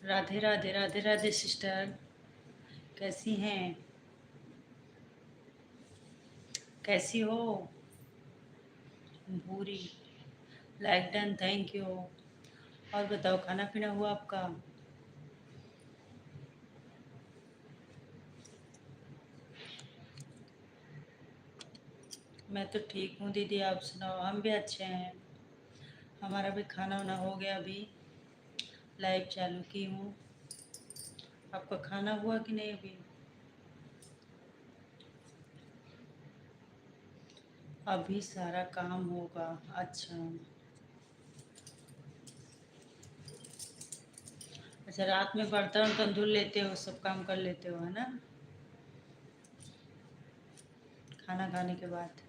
Radhe Radhe Radhe Radhe sister. कैसी हैं? कैसी हो? भूरी। Like done, thank you. और बताओ, खाना पीना हुआ आपका? मैं तो ठीक हूँ दीदी, आप सुनाओ। हम भी अच्छे हैं। हमारा भी खाना वाना हो गया, अभी लाइव चालू की हूँ। आपका खाना हुआ कि नहीं अभी? अभी सारा काम होगा। अच्छा। अच्छा, रात में बर्तन वर्तन धुल लेते हो, सब काम कर लेते हो, है ना? खाना खाने के बाद।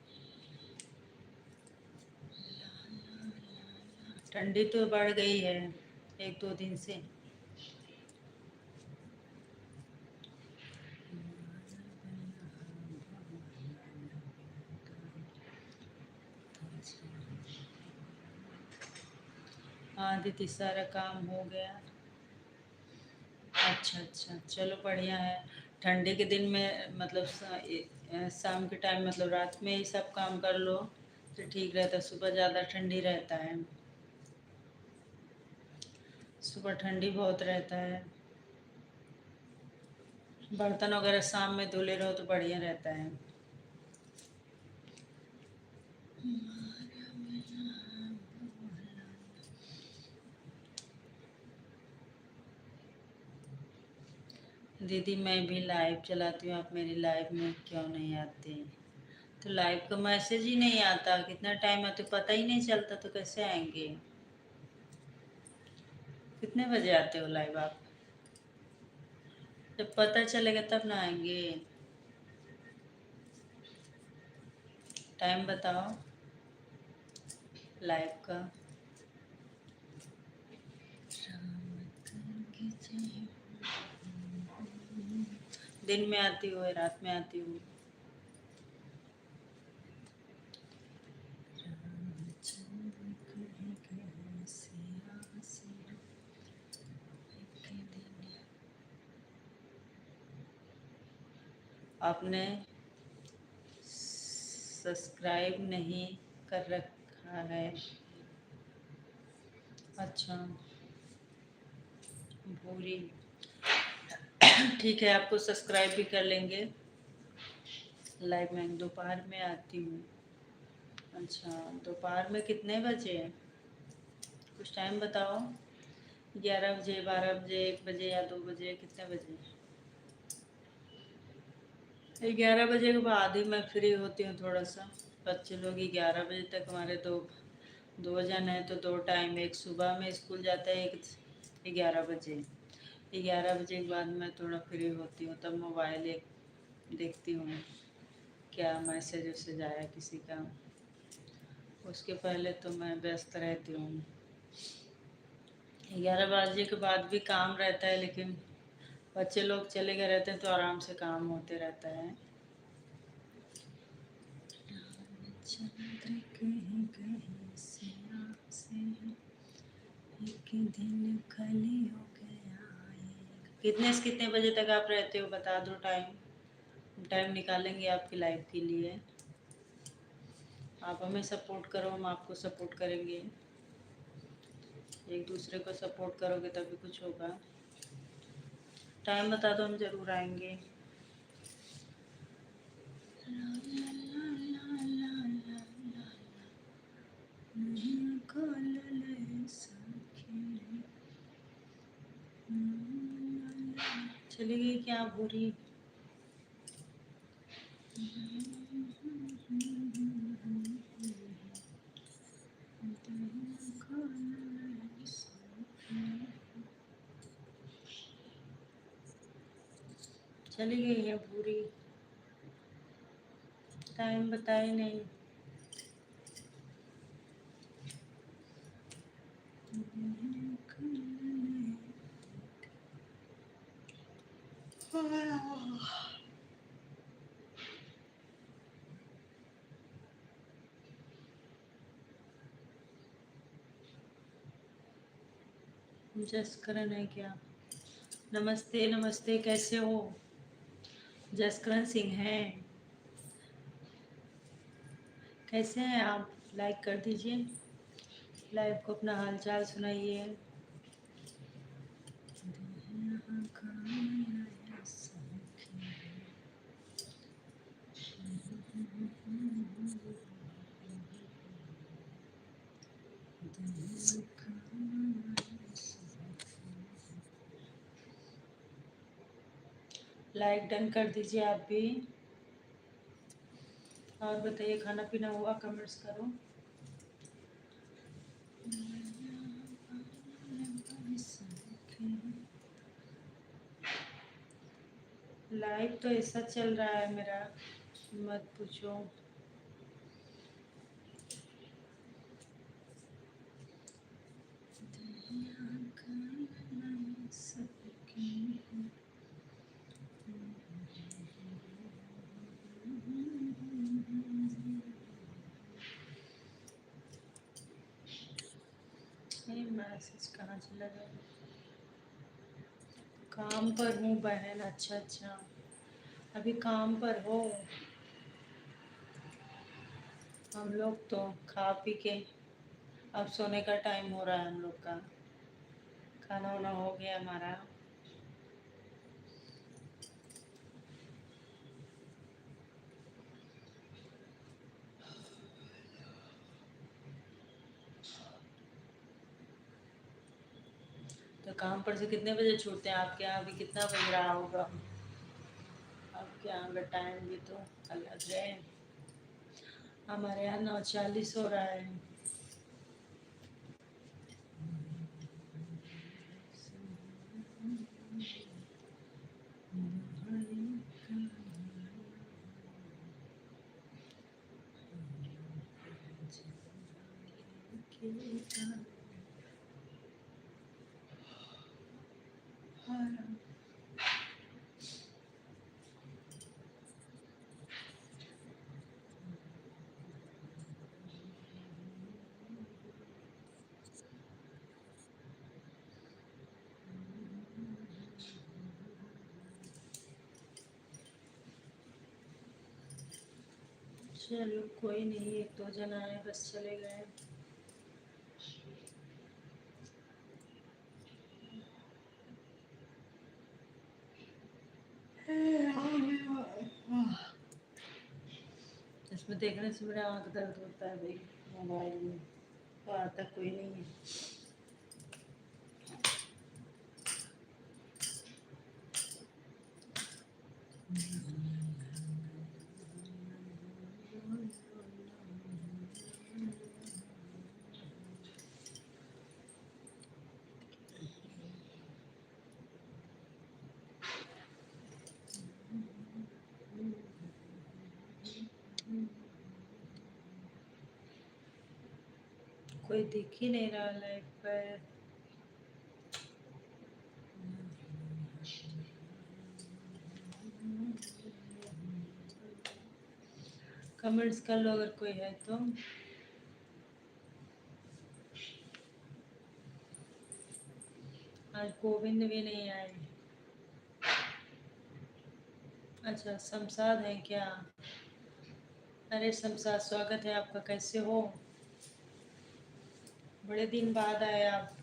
ठंडी तो बढ़ गई है एक दो दिन से। हाँ दीदी, सारा काम हो गया। अच्छा अच्छा, चलो बढ़िया है। ठंडी के दिन में मतलब शाम के टाइम, मतलब रात में ही सब काम कर लो तो ठीक रहता है। सुबह ज़्यादा ठंडी रहता है। सुबह ठंडी बहुत रहता है। बर्तन वगैरह शाम में धुले रहो तो बढ़िया रहता है। दीदी मैं भी लाइव चलाती हूँ, आप मेरी लाइव में क्यों नहीं आते? तो लाइव का मैसेज ही नहीं आता, कितना टाइम आते पता ही नहीं चलता, तो कैसे आएंगे? कितने बजे आते हो लाइव आप? जब पता चलेगा तब ना आएंगे। टाइम बताओ लाइव का। दिन में आती हो या रात में आती हो? आपने सब्सक्राइब नहीं कर रखा है? अच्छा। भूरी। ठीक है, आपको सब्सक्राइब भी कर लेंगे। लाइव में दोपहर में आती हूँ। अच्छा, दोपहर में कितने बजे? कुछ टाइम बताओ। 11 बजे, 12 बजे, 1 बजे या 2 बजे, कितने बजे? 11 बजे के बाद ही मैं फ्री होती हूँ थोड़ा सा। बच्चे लोग 11 बजे तक, हमारे दो जन हैं तो दो टाइम, एक सुबह में स्कूल जाता है, एक 11 बजे। 11 बजे के बाद मैं थोड़ा फ्री होती हूँ, तब मोबाइल एक देखती हूँ क्या मैसेज वैसेज आया किसी का। उसके पहले तो मैं व्यस्त रहती हूँ। 11 बजे के बाद भी काम रहता है, लेकिन बच्चे लोग चले गए रहते हैं तो आराम से काम होते रहता है। चंद्र कहीं कहीं से आसे, एक दिन खली हो गया आएगा। कितने से कितने बजे तक आप रहते हो, बता दो टाइम। टाइम निकालेंगे आपकी लाइफ के लिए। आप हमें सपोर्ट करो, हम आपको सपोर्ट करेंगे। एक दूसरे को सपोर्ट करोगे तभी कुछ होगा। टाइम बता दो, हम ज़रूर आएंगे। चली गई क्या भूरी? चली गई है भूरी। टाइम बताए नहीं। जसकरण है क्या? नमस्ते नमस्ते, कैसे हो? जसकरण सिंह हैं। कैसे हैं आप? लाइक कर दीजिए लाइव को, अपना हालचाल सुनाइए। लाइक डन कर दीजिए आप भी। और बताइए, खाना पीना हुआ? कमेंट्स करो। लाइव तो ऐसा चल रहा है मेरा, मत पूछो। ये मैसेज कहाँ चला गया? काम पर हूँ बहन। अच्छा अच्छा, अभी काम पर हो? हम लोग तो खा पी के अब सोने का टाइम हो रहा है हम लोग का। खाना वाना हो गया हमारा। तो काम पर से कितने बजे छूटते हैं? आपके यहाँ अभी कितना बज रहा होगा? आपके यहाँ का टाइम भी तो अलग है। हमारे यहाँ 9:40 हो रहा है। चलो कोई नहीं, एक दो जन आए बस, चले गए। इसमें देखने से मेरा आँख दर्द होता है भाई। मोबाइल में तो आता कोई नहीं है। कोई दिख ही नहीं रहा लाइव पर। कमेंट्स कर लो अगर कोई है तो। आज गोविंद भी नहीं आए। अच्छा, शमशाद है क्या? अरे शमशाद, स्वागत है आपका। कैसे हो? बड़े दिन बाद आए आप।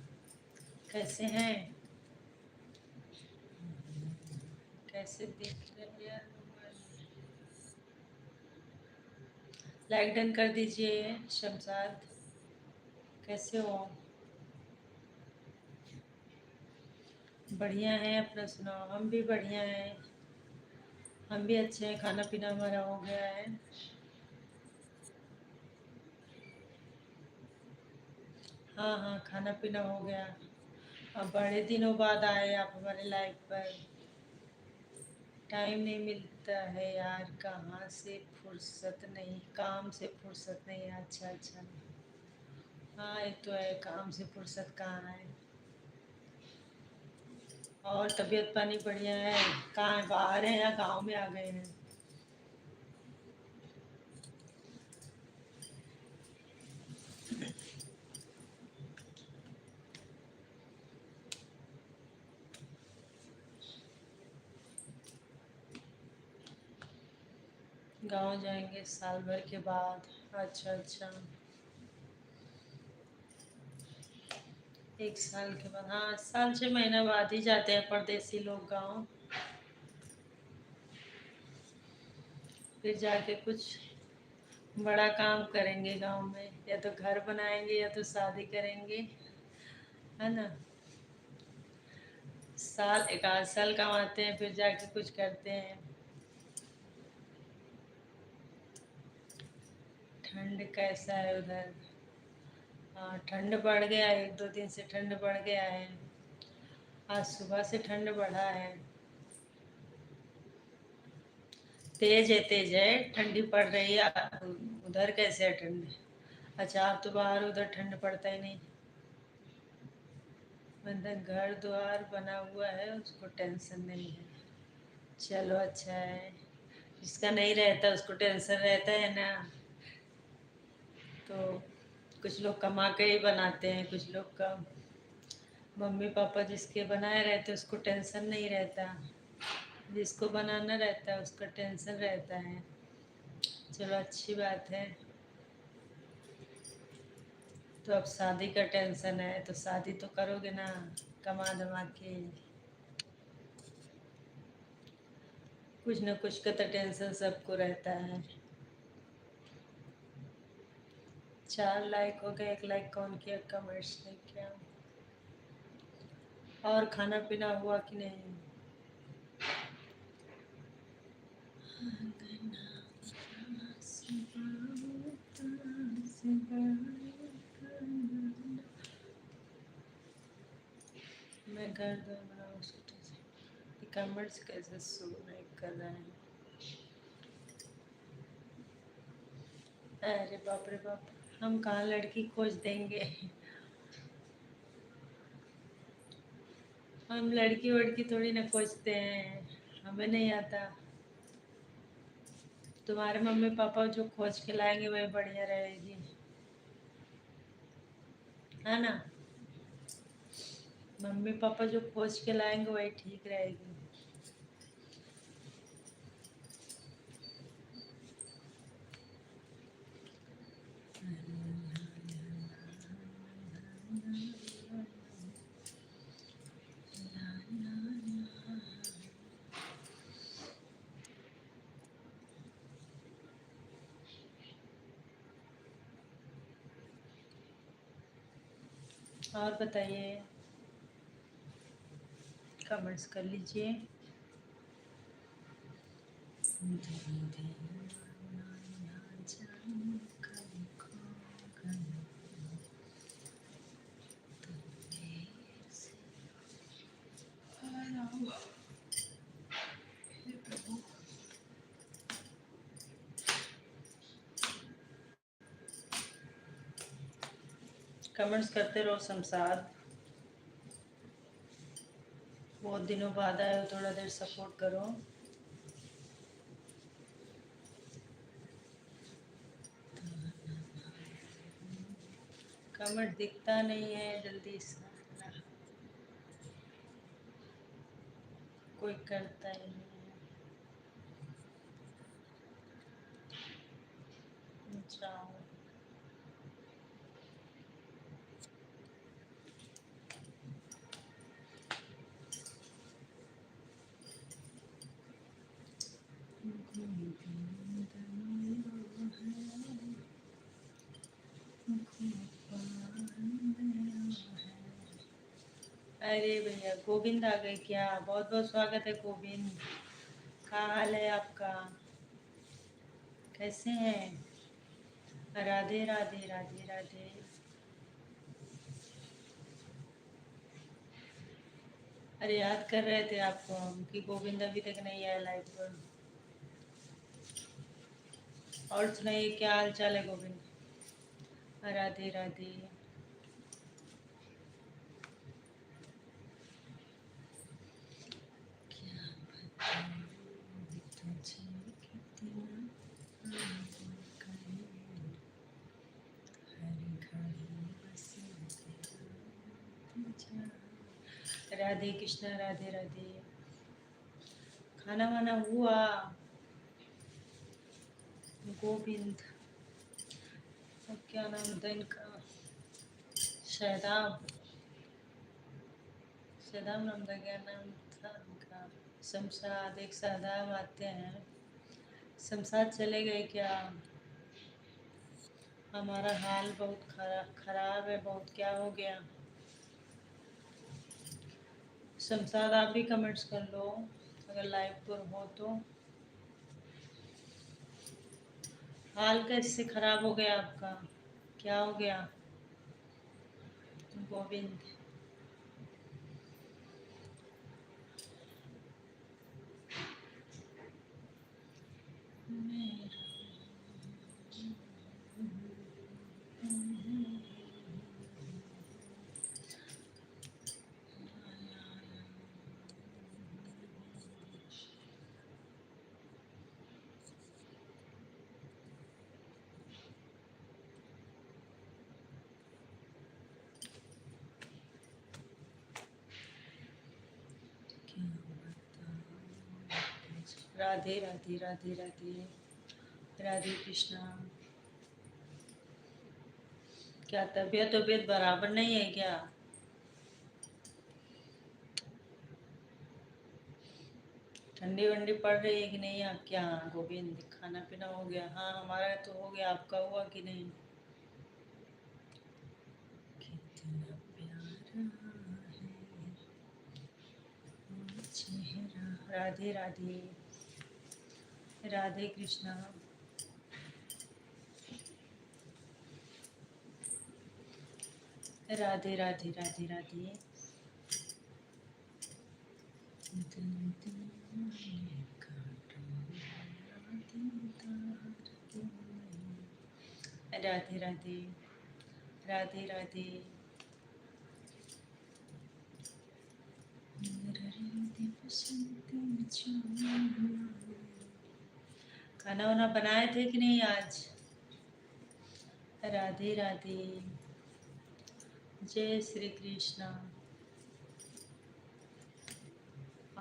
कैसे हैं? कैसे दिख रहे हैं? लाइक डन कर दीजिए शमशाद। कैसे हो? बढ़िया है, अपना सुनाओ। हम भी बढ़िया हैं। हम भी अच्छे हैं, खाना पीना हमारा हो गया है। हाँ हाँ, खाना पीना हो गया। अब बड़े दिनों बाद आए आप हमारे लाइव पर। टाइम नहीं मिलता है यार, कहाँ से फुर्सत नहीं, काम से फुर्सत नहीं है। अच्छा अच्छा, हाँ ये तो है, काम से फुर्सत कहाँ है। और तबीयत पानी बढ़िया है? कहाँ है, बाहर हैं या गांव में आ गए हैं? गांव जाएंगे साल भर के बाद। अच्छा अच्छा, 1 साल के बाद, हाँ 6 महीना बाद ही जाते हैं परदेसी लोग गांव। फिर जाके कुछ बड़ा काम करेंगे गांव में, या तो घर बनाएंगे या तो शादी करेंगे, है ना। साल, 1 आध साल कमाते हैं, फिर जाके कुछ करते हैं। ठंड कैसा है उधर? हाँ ठंड बढ़ गया है, 1 2 दिन से ठंड बढ़ गया है। आज सुबह से ठंड बढ़ा है। तेज है, ठंडी पड़ रही है। उधर कैसे है ठंड? अच्छा आप तो बाहर, उधर ठंड पड़ता ही नहीं। मतलब घर द्वार बना हुआ है, उसको टेंशन नहीं है। चलो अच्छा है, जिसका नहीं रहता उसको टेंशन रहता है ना। तो कुछ लोग कमा के ही बनाते हैं, कुछ लोग का मम्मी पापा जिसके बनाए रहते उसको टेंशन नहीं रहता, जिसको बनाना रहता है उसका टेंशन रहता है। चलो अच्छी बात है। तो अब शादी का टेंशन है, तो शादी तो करोगे ना कमा धमा के। कुछ न कुछ का तो टेंशन सबको रहता है। 4 लाइक हो गए, 1 लाइक कौन किया? कमेंट्स ने क्या? और खाना पीना हुआ कि नहीं? मैं घर द्वार बनाऊँ छोटे से। कमेंट्स कैसे शो नहीं कर रहे हैं? अरे बाप रे बाप, हम कहाँ लड़की खोज देंगे। हम लड़की वड़की थोड़ी ना खोजते हैं, हमें नहीं आता। तुम्हारे मम्मी पापा जो खोज के लाएंगे वही बढ़िया रहेगी, है ना। मम्मी पापा जो खोज के लाएंगे वही ठीक रहेगी। और बताइए, कमेंट्स कर लीजिए। कमेंट्स करते रहो शमशाद, बहुत दिनों बाद आए हो, थोड़ा देर सपोर्ट करो। कमेंट दिखता नहीं है जल्दी से, कोई करता ही नहीं है। जाओ। अरे भैया गोविंद आ गए क्या? बहुत बहुत स्वागत है गोविंद। क्या हाल है आपका? कैसे हैं? राधे राधे राधे राधे। अरे याद कर रहे थे आपको हम कि गोविंद अभी तक नहीं आया लाइव पर। और सुनाइए क्या हाल चाल है गोविंद? राधे राधे। क्या बताऊं तुझे कितना कहीं, हर घड़ी बस तेरा इंतजार। राधे कृष्णा राधे राधे। खाना वाना हुआ? गोविंद, अब क्या नाम था इनका, शहदाब, शहदाब नाम था, क्या नाम था इनका, शमशाद, एक शहदाब आते हैं। शमशाद चले गए क्या? हमारा हाल बहुत खराब है बहुत, क्या हो गया? शमशाद आप भी कमेंट्स कर लो अगर लाइव पर हो तो। हाल कैसे खराब हो गया आपका, क्या हो गया? गोविंद, राधे राधे राधे राधे, राधे कृष्णा। क्या तबीयत तबीयत बराबर नहीं है क्या? ठंडी वंडी पड़ रही है कि नहीं आपके यहाँ? गोविंद, खाना पीना हो गया? हाँ हमारा तो हो गया, आपका हुआ कि नहीं? कितना प्यारा है वो चेहरा। राधे राधे, राधे कृष्णा। राधे राधे राधे राधे। राधे राधे, राधे राधे। खाना वाना बनाए थे कि नहीं आज? राधे राधे, जय श्री कृष्णा।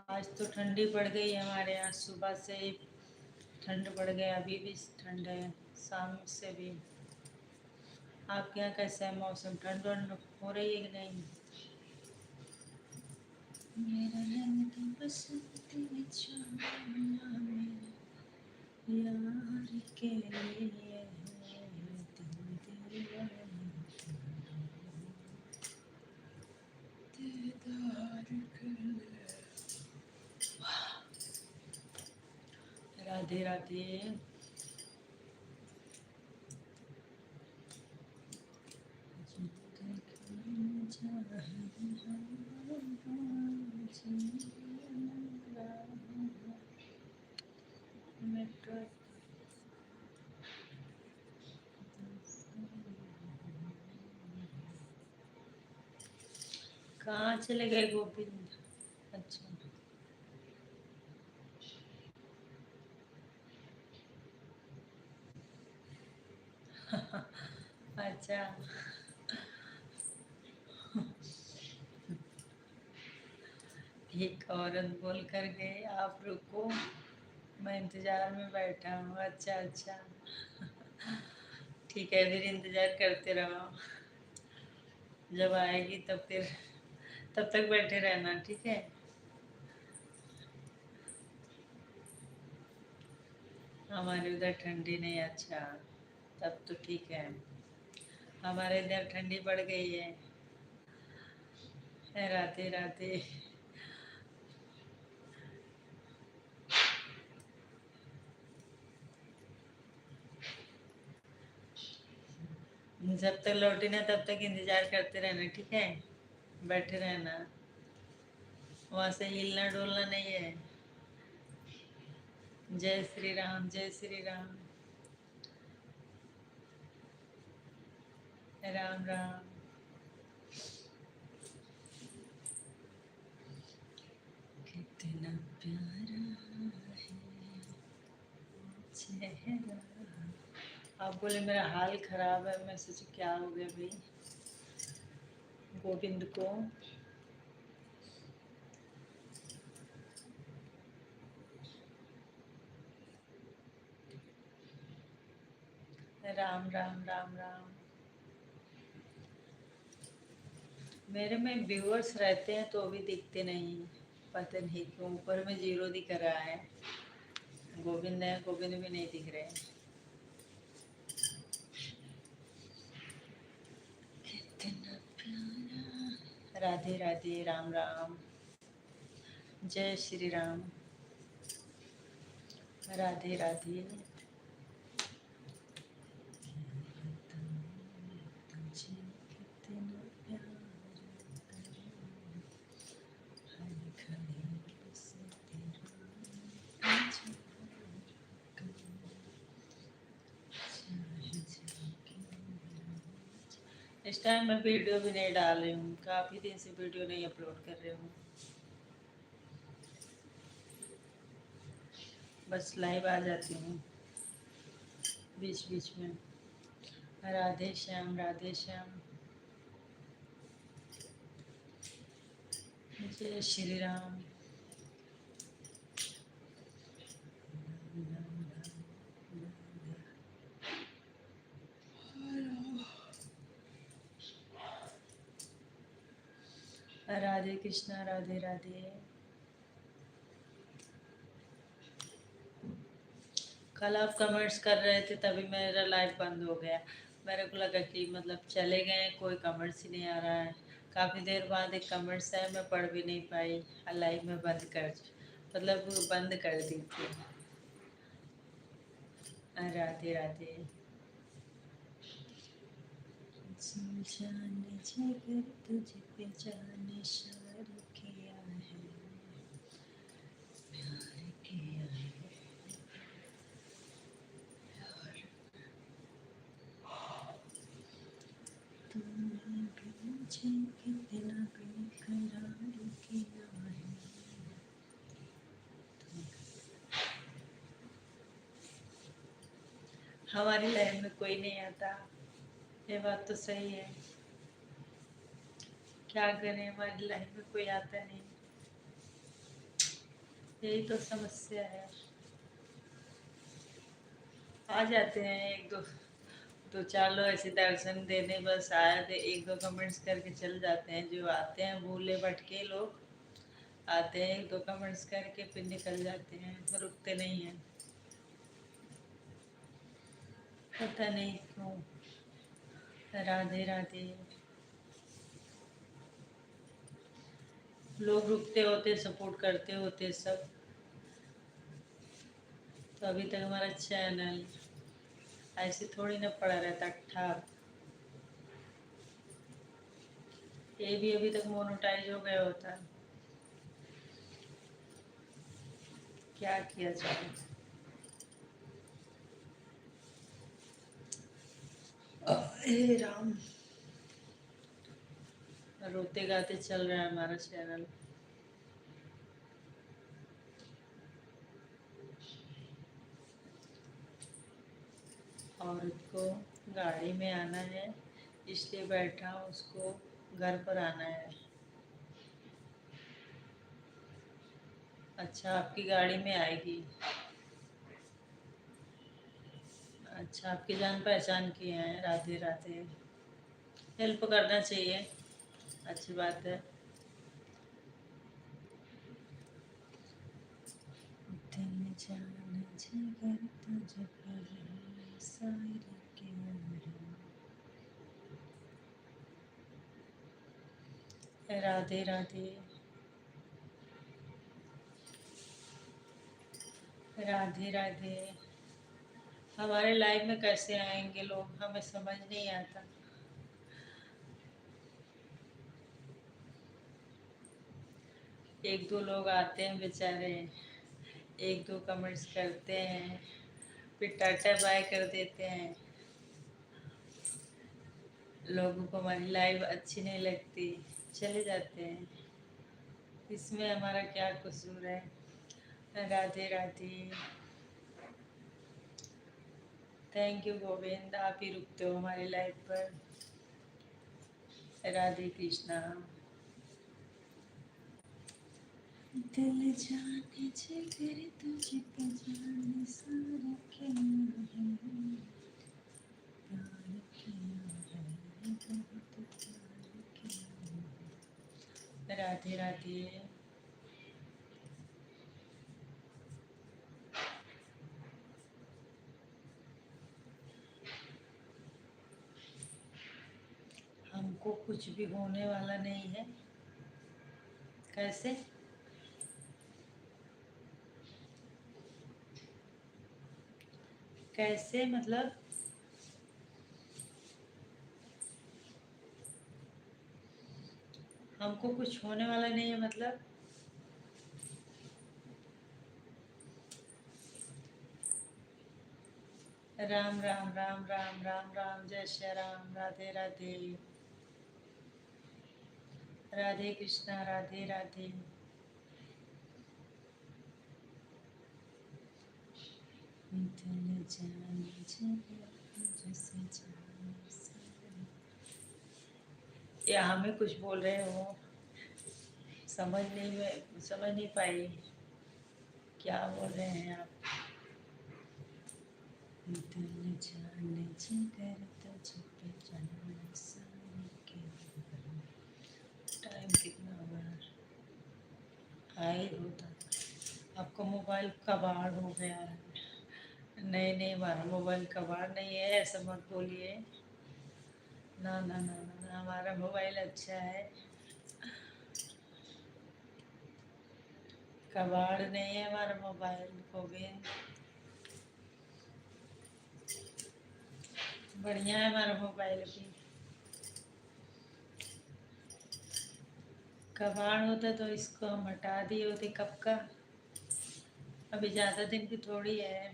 आज तो ठंडी पड़ गई है हमारे यहाँ, सुबह से ही ठंड पड़ गया, अभी भी ठंड है, शाम से भी। आपके यहाँ कैसा है मौसम, ठंड वंड हो रही है कि नहीं? मेरा रंग तो बसंती चांदना मेरे यार के लिए है, दिल दीवाना दीदार कर ले। राधे राधे। कहाँ चले गए गोविंद? अच्छा अच्छा। एक औरत बोल कर गई आप रुको, मैं इंतजार में बैठा हूँ। अच्छा अच्छा, ठीक है, फिर इंतजार करते रहो, जब आएगी तब फिर, तब तक बैठे रहना, ठीक है? हमारे उधर ठंडी नहीं, अच्छा तब तो ठीक है, हमारे इधर ठंडी पड़ गई है। राधे राधे। जब तक लौटी ना तब तक इंतजार करते रहना, ठीक है? बैठे रहना, वहां से हिलना डोलना नहीं है। जय श्री राम, जय श्री राम, राम राम। कितना प्यारा है चेहरा। आप बोले मेरा हाल खराब है, मैं सोची क्या हो गया भाई गोविंद को। राम राम राम राम। मेरे में व्यूअर्स रहते हैं तो अभी दिखते नहीं, पता नहीं क्यों। ऊपर में जीरो दिख रहा है। गोविंद है, गोविंद भी नहीं दिख रहे हैं। कितना प्यारा। राधे राधे, राम राम, जय श्री राम। राधे राधे। तुझे कितना प्यार करूं, हर घड़ी से तेरा इंतजार करूं, चाहे जाके मेरा। इस टाइम मैं वीडियो भी नहीं डाल रही हूँ, काफ़ी दिन से वीडियो नहीं अपलोड कर रही हूँ, बस लाइव आ जाती हूँ बीच बीच में। राधे श्याम, राधे श्याम, जय श्री राम। राधे कृष्णा, राधे राधे। कल आप कमेंट्स कर रहे थे तभी मेरा लाइव बंद हो गया। मेरे को लगा कि मतलब चले गए, कोई कमेंट्स ही नहीं आ रहा है। काफ़ी देर बाद एक कमेंट्स है, मैं पढ़ भी नहीं पाई। लाइव में बंद कर, मतलब बंद कर दी थी। राधे राधे। जाने जिगर तुझ पे जाने शार किया है, प्यार किया है प्यार। तूने भी मुझे कितना बेकरार किया है। हमारी लाइफ में कोई नहीं आता, ये बात तो सही है। क्या करें, हमारी लाइफ में कोई आता नहीं, यही तो समस्या है। आ जाते हैं एक दो, दो चार लोग ऐसे दर्शन देने बस आए थे, एक दो कमेंट्स करके चल जाते हैं। जो आते हैं भूले भटके लोग आते हैं, एक दो कमेंट्स करके फिर निकल जाते हैं, रुकते नहीं हैं, पता नहीं क्यों। राधे राधे। लोग रुकते होते, सपोर्ट करते होते सब, तो अभी तक हमारा चैनल ऐसे थोड़ी ना पड़ा रहता ठप। ये भी अभी तक मोनेटाइज हो गया होता, क्या किया जाए। हे राम। रोते गाते चल रहा है हमारा चैनल। औरत को गाड़ी में आना है, इसलिए बैठा हूँ, उसको घर पर आना है। अच्छा, आपकी गाड़ी में आएगी। अच्छा, आपकी जान पहचान की है। राधे राधे। हेल्प करना चाहिए, अच्छी बात है। दिल जान जिगर तुझ पर है, सारे के राधे राधे। राधे राधे। हमारे लाइफ में कैसे आएंगे लोग, हमें समझ नहीं आता। एक दो लोग आते हैं बेचारे, एक दो कमेंट्स करते हैं, फिर टाटा बाय कर देते हैं। लोगों को हमारी लाइफ अच्छी नहीं लगती, चले जाते हैं। इसमें हमारा क्या कसूर है। राधे राधे। थैंक यू गोविंद, आप ही रुकते हो हमारी लाइफ पर। राधे कृष्णा। दिल जाने जिगर तुझ पे जाने सारे के हैं। राधे राधे। हमको कुछ भी होने वाला नहीं है। कैसे? कैसे मतलब? हमको कुछ होने वाला नहीं है मतलब? राम राम राम राम राम राम, जय श्री राम, राधे राधे। राधे कृष्णा, राधे राधे। या हमें कुछ बोल रहे हो? समझ नहीं पाई क्या बोल रहे हैं आप। टाइम कितना हुआ? हाई होता। आपका मोबाइल कबाड़ हो गया है। नहीं नहीं, हमारा मोबाइल कबाड़ नहीं है, ऐसा मत बोलिए। ना ना ना ना, हमारा मोबाइल अच्छा है। कबाड़ नहीं है हमारा मोबाइल, गोविंद। बढ़िया है हमारा मोबाइल भी। कबाड़ होता तो इसको हम हटा दिए होते कब का। अभी ज़्यादा दिन की थोड़ी है।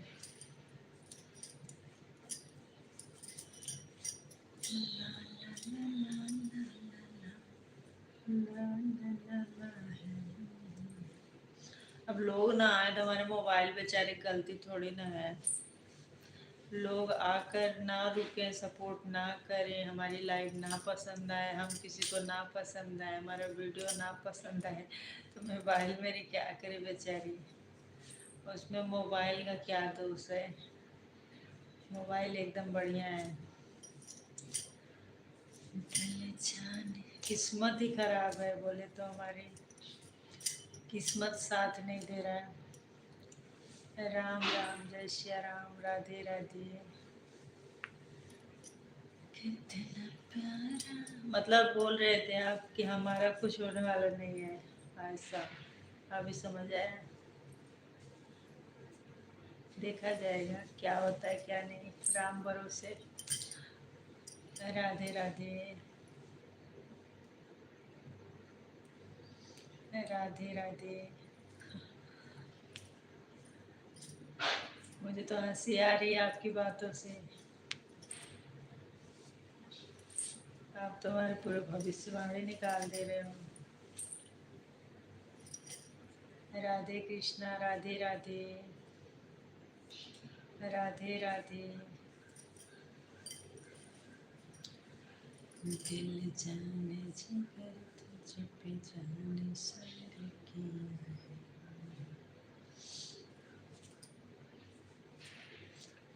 अब लोग ना आए तो हमारे मोबाइल बेचारे गलती थोड़ी ना है। लोग आकर ना रुके, सपोर्ट ना करें, हमारी लाइव ना पसंद आए, हम किसी को ना पसंद आए, हमारा वीडियो ना पसंद आए, तो मोबाइल मेरी क्या करे बेचारी। उसमें मोबाइल का क्या दोष है? मोबाइल एकदम बढ़िया है। किस्मत ही खराब है बोले तो, हमारी किस्मत साथ नहीं दे रहा है। राम राम, जय श्री राम, राधे राधे। कितना प्यारा मतलब बोल रहे थे आप कि हमारा कुछ होने वाला नहीं है, ऐसा। अभी समझ आया। देखा जाएगा क्या होता है क्या नहीं, राम भरोसे। राधे राधे। राधे राधे। मुझे तो हंसी आ रही है आपकी बातों से। आप तो हमारे पूरे भविष्यवाणी निकाल दे रहे हो। राधे कृष्णा, राधे राधे। राधे राधे। दिल जाने जिगर तुझ पे जाने सारे किया है।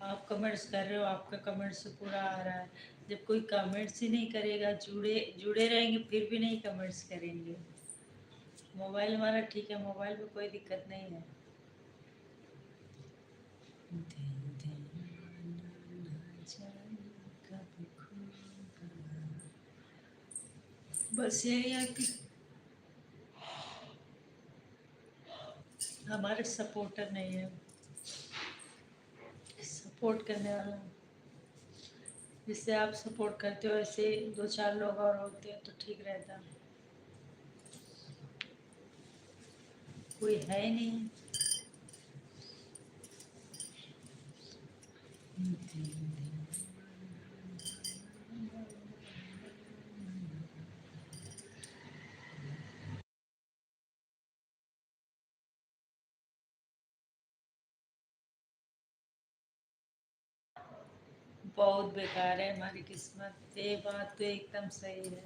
आप कमेंट्स कर रहे हो, आपका कमेंट्स से पूरा आ रहा है। जब कोई कमेंट्स ही नहीं करेगा, जुड़े जुड़े रहेंगे फिर भी नहीं कमेंट्स करेंगे। मोबाइल हमारा ठीक है, मोबाइल में कोई दिक्कत नहीं है। दिल दीवाना ना जाने कब खोगा। बस यही है कि हमारे सपोर्टर नहीं है, सपोर्ट करने वाला। जिससे आप सपोर्ट करते हो ऐसे दो चार लोग और होते हैं तो ठीक रहता। कोई है ही नहीं। बहुत बेकार है हमारी किस्मत, ये बात तो एकदम सही है।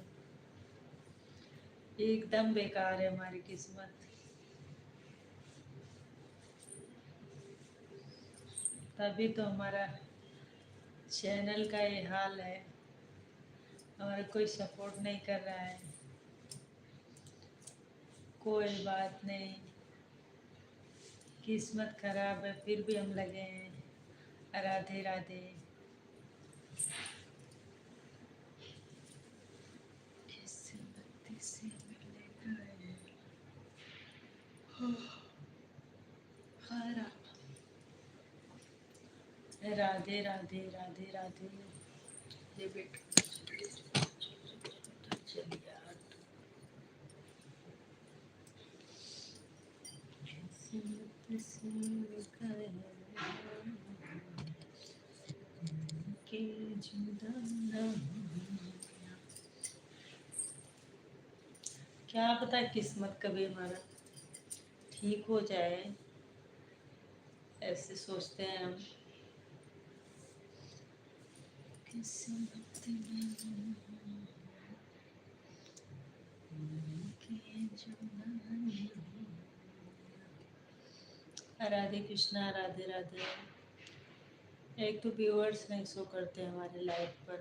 एकदम बेकार है हमारी किस्मत। तभी तो हमारा चैनल का ये हाल है। हमारा कोई सपोर्ट नहीं कर रहा है। कोई बात नहीं, किस्मत खराब है फिर भी हम लगे हैं। राधे राधे। किस्मत से मिलेगा हरा। राधे राधे राधे राधे। ये बेटा चल यार, किस्मत से मिलेगा के जुदा ना हो। क्या पता किस्मत कभी हमारा ठीक हो जाए, ऐसे सोचते हैं हम। किस्मत में के जुदा नहीं। राधे कृष्णा, राधे राधे। एक तो व्यूअर्स नहीं शो करते हमारे लाइव पर।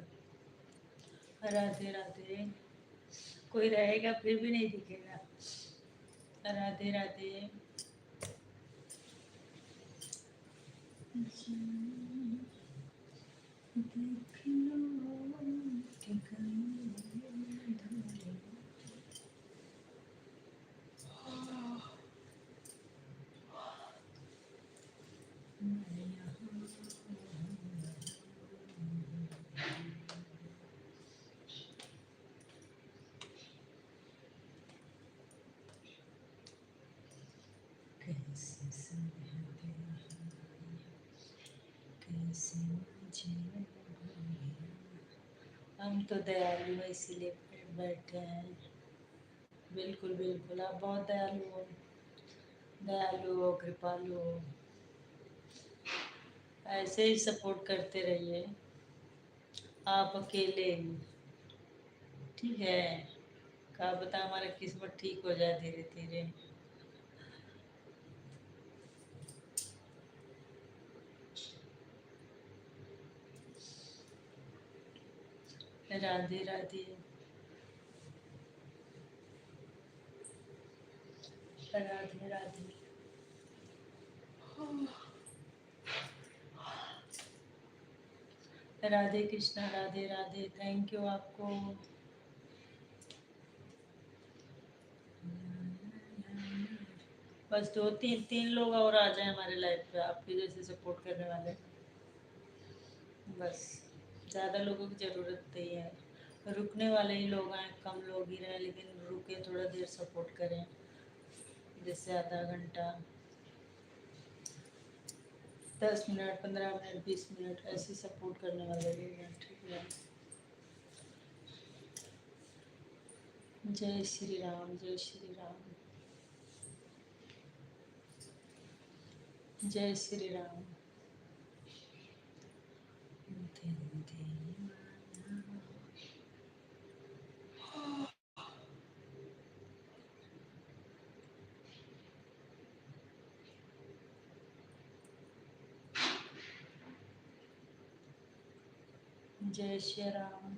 राधे राधे। कोई रहेगा फिर भी नहीं दिखेगा। राधे राधे। देख लो कि कहीं धुले मैं यहाँ। कैसे सहते कैसे मुझे भूले। हम तो दयालु हैं इसीलिए बैठे हैं। बिल्कुल बिल्कुल, आप बहुत दयालु हो, दयालु हो, कृपालु हो। ऐसे ही सपोर्ट करते रहिए, आप अकेले ही। ठीक है, क्या बता हमारा किस्मत ठीक हो जाए धीरे धीरे। राधे राधे। राधे राधे। राधे कृष्णा, राधे राधे। थैंक यू आपको। बस दो तीन तीन लोग और आ जाए हमारे लाइफ पे, आपके जैसे सपोर्ट करने वाले। बस ज़्यादा लोगों की ज़रूरत नहीं है, रुकने वाले ही लोग आए, कम लोग ही रहे, लेकिन रुके थोड़ा देर सपोर्ट करें, जैसे आधा घंटा, 10 मिनट, 15 मिनट, 20 मिनट, ऐसे सपोर्ट करने वाले लोग हैं। ठीक है। जय श्री राम, जय श्री राम, जय श्री राम। जय श्री राम।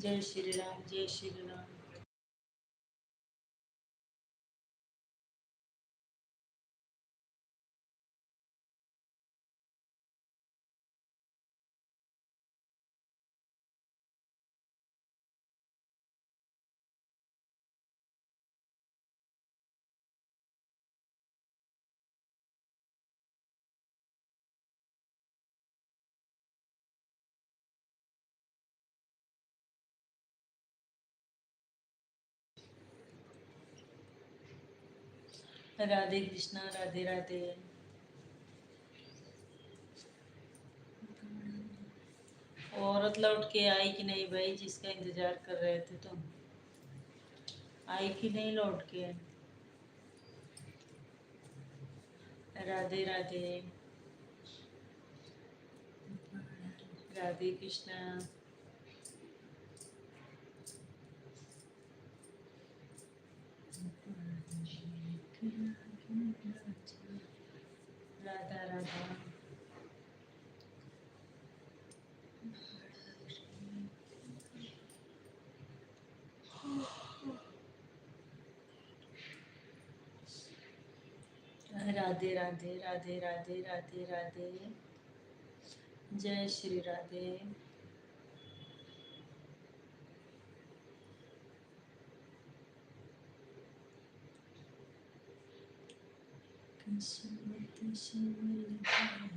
जय श्री राम, जय श्री राम। राधे कृष्णा, राधे राधे। औरत लौट के आई कि नहीं भाई, जिसका इंतजार कर रहे थे तुम? आई कि नहीं लौट के? राधे राधे। राधे कृष्णा। राधा राधा। राधे राधे राधे राधे राधे राधे। जय श्री राधे। किस्मत से मिल गए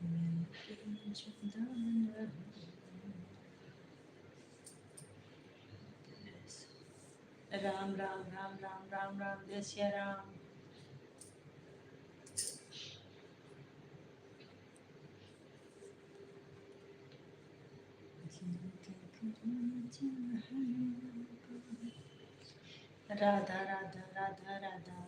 मिलके जुदा न हो। राम राम राम राम राम राम जय सिया राम। राधा राधा राधा राधा।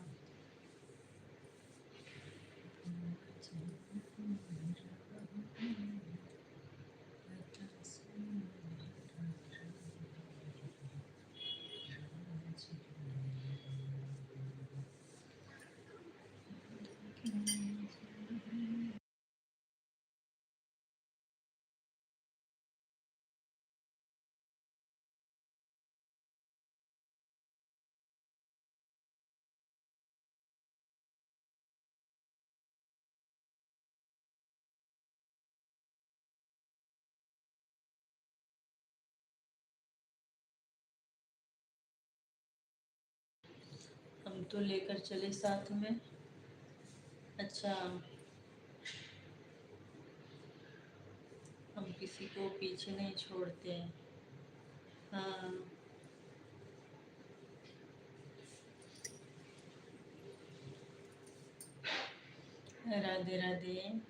हम तो लेकर चले साथ में। अच्छा, हम किसी को पीछे नहीं छोड़ते हैं। हाँ। राधे राधे।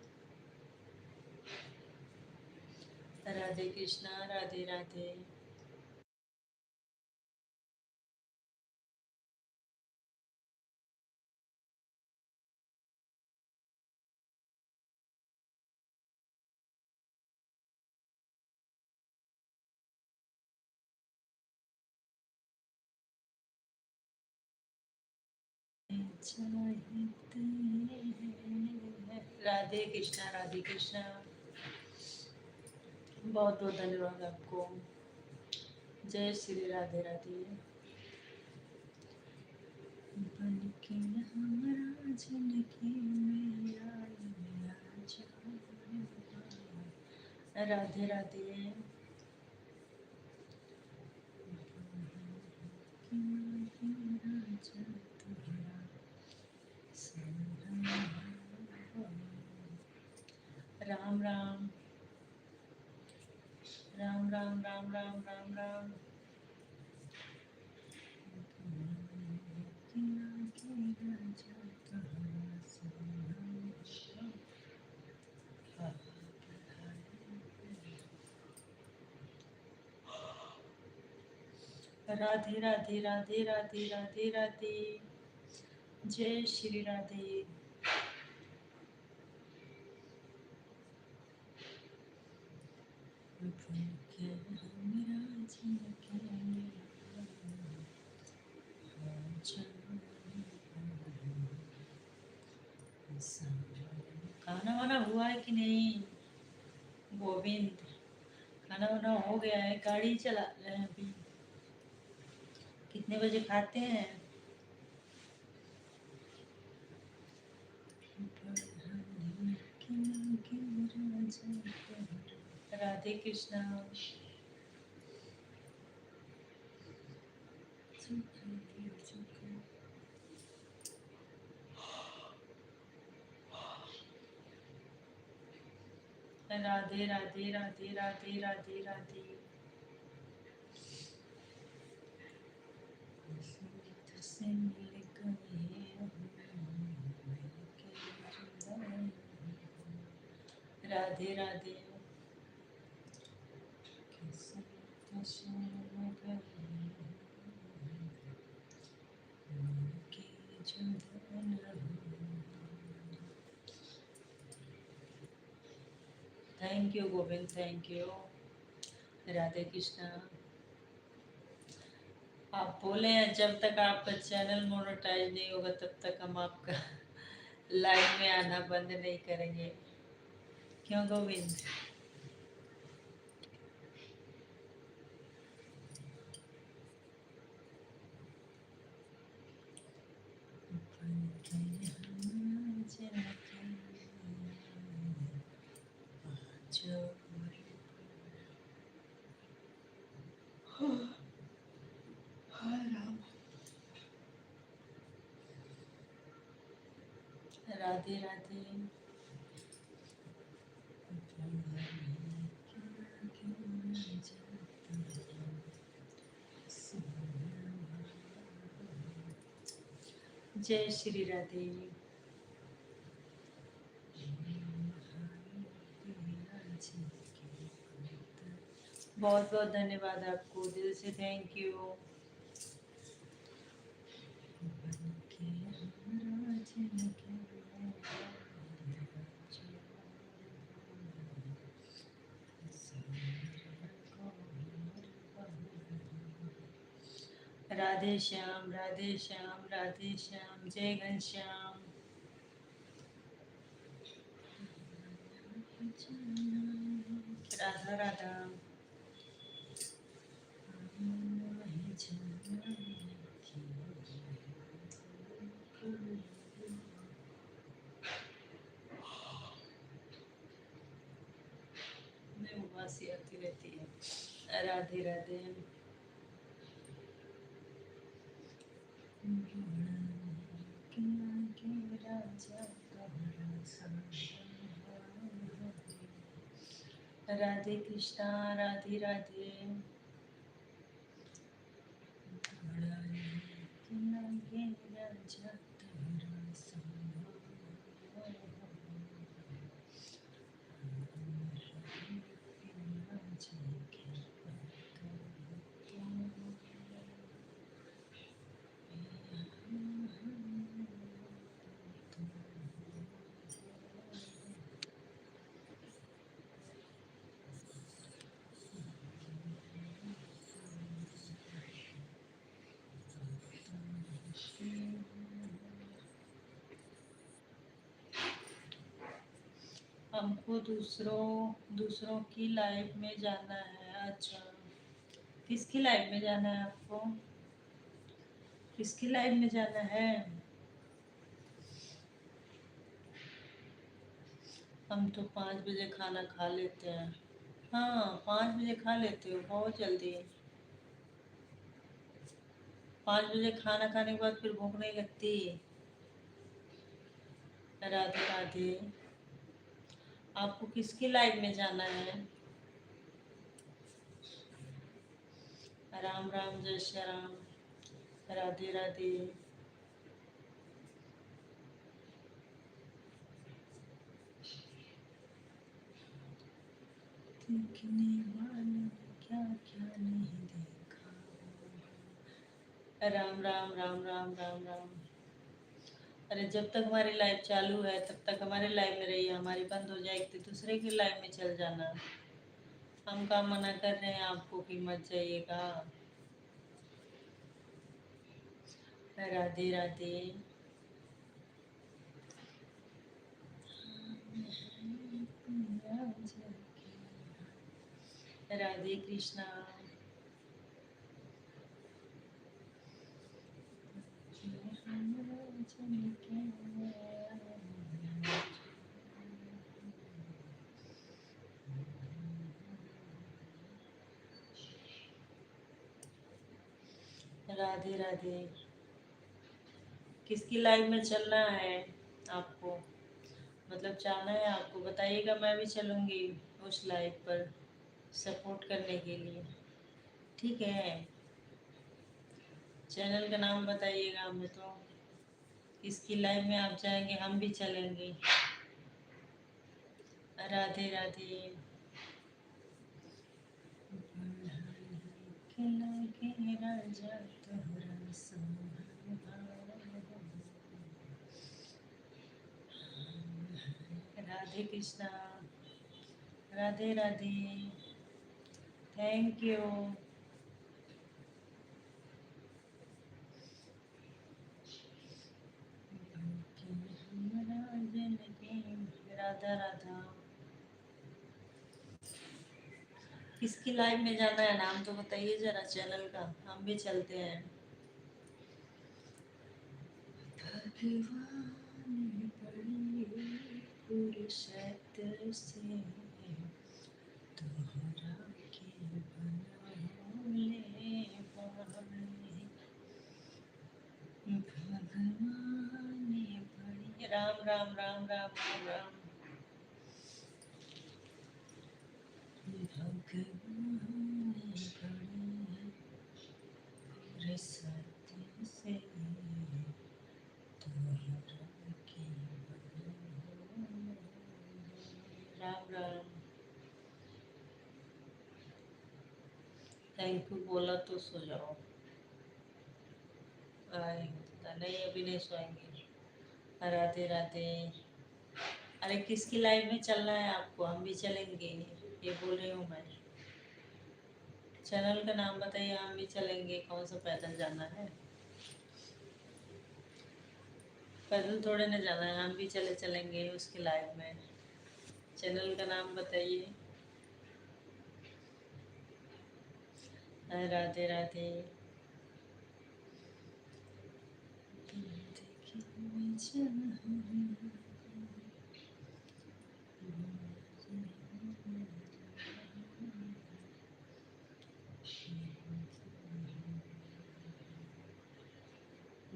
राधे कृष्णा राधे राधे। राधे कृष्णा राधे कृष्णा। बहुत बहुत धन्यवाद आपको। जय श्री राधे राधे। बनके हमरा जिंदगी में आई मेरा जान। राधे राधे। राम राम राम राम राम राम राम राम। राधे राधे राधे राधे राधे राधे। जय श्री राधे। खाना वाना हुआ है कि नहीं गोविंद? खाना वाना हो गया है? गाड़ी चला रहे हैं अभी? कितने बजे खाते हैं? राधे कृष्णा। राधे राधे राधे राधे राधे राधे। से मिल गए Radhe Radhe. Thank you Govind, thank you. Radhe Krishna. आप बोले हैं जब तक आपका चैनल मोनेटाइज नहीं होगा तब तक हम आपका लाइव में आना बंद नहीं करेंगे। क्यों गोविंद? राधे राधे। जय श्री राधे। बहुत बहुत धन्यवाद आपको, दिल से थैंक यू। राधे श्याम, राधे श्याम, राधे श्याम, जय घनश्याम। राधा राधा। उबासी आती रहती है। राधे राधे। राधे कृष्णा, राधे राधे। हमको दूसरों की लाइफ में जाना है। अच्छा, किसकी लाइफ में जाना है आपको? किसकी लाइफ में जाना है? हम तो 5 बजे खाना खा लेते हैं। हाँ, 5 बजे खा लेते हो बहुत जल्दी। 5 बजे खाना खाने के बाद फिर भूख नहीं लगती। राधे राधे। आपको किसकी लाइफ में जाना है? राम राम, जय श्री राम। राधे राधे। देखने वालों क्या क्या नहीं देखा। राम राम, राम राम, राम राम। अरे जब तक हमारी लाइफ चालू है तब तक हमारे लाइफ में रहिए, हमारी बंद हो जाएगी तो दूसरे की लाइफ में चल जाना। हम काम मना कर रहे हैं आपको कि मत जाइएगा। राधे राधे। राधे कृष्णा। राधे राधे। किसकी लाइफ में चलना है आपको? मतलब जाना है आपको, बताइएगा, मैं भी चलूँगी उस लाइफ पर सपोर्ट करने के लिए। ठीक है, चैनल का नाम बताइएगा हमें तो। किसकी लाइफ में आप जाएंगे हम भी चलेंगे। राधे राधे। राधे कृष्णा। राधे राधे। Thank you. राधा राधा। किसकी लाइव में जाना है, नाम तो बताइए जरा चैनल का, हम भी चलते हैं। भगवान बड़ी फुर्सत से तोहरा के बनौले बाड़े। भगवान बड़ी, राम राम राम राम राम राम। भगवान बड़ी फुर्सत से तोहरा के बनौले। राम राम। थैंक यू बोला तो सो जाओ। नहीं अभी नहीं सोएंगे। राधे राधे। अरे किसकी लाइफ में चलना है आपको, हम भी चलेंगे, ये बोल रही हूँ मैं। चैनल का नाम बताइए, हम भी चलेंगे। कौन सा पैदल जाना है, पैदल थोड़े ना जाना है, हम भी चलेंगे उसकी लाइफ में। चैनल का नाम बताइए। राधे राधे।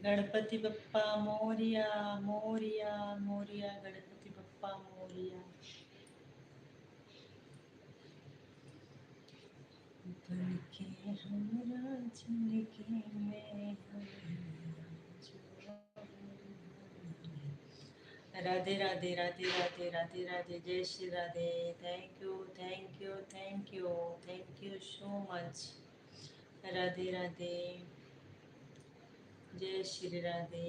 गणपति बप्पा मोरिया मोरिया मोरिया, गणपति बप्पा मोरिया। बनके हमरा जिंदगी में राधे राधे राधे राधे राधे राधे। जय Shri Radhe. Thank you thank you thank you thank you so much. Radhe Radhe. जय श्री राधे।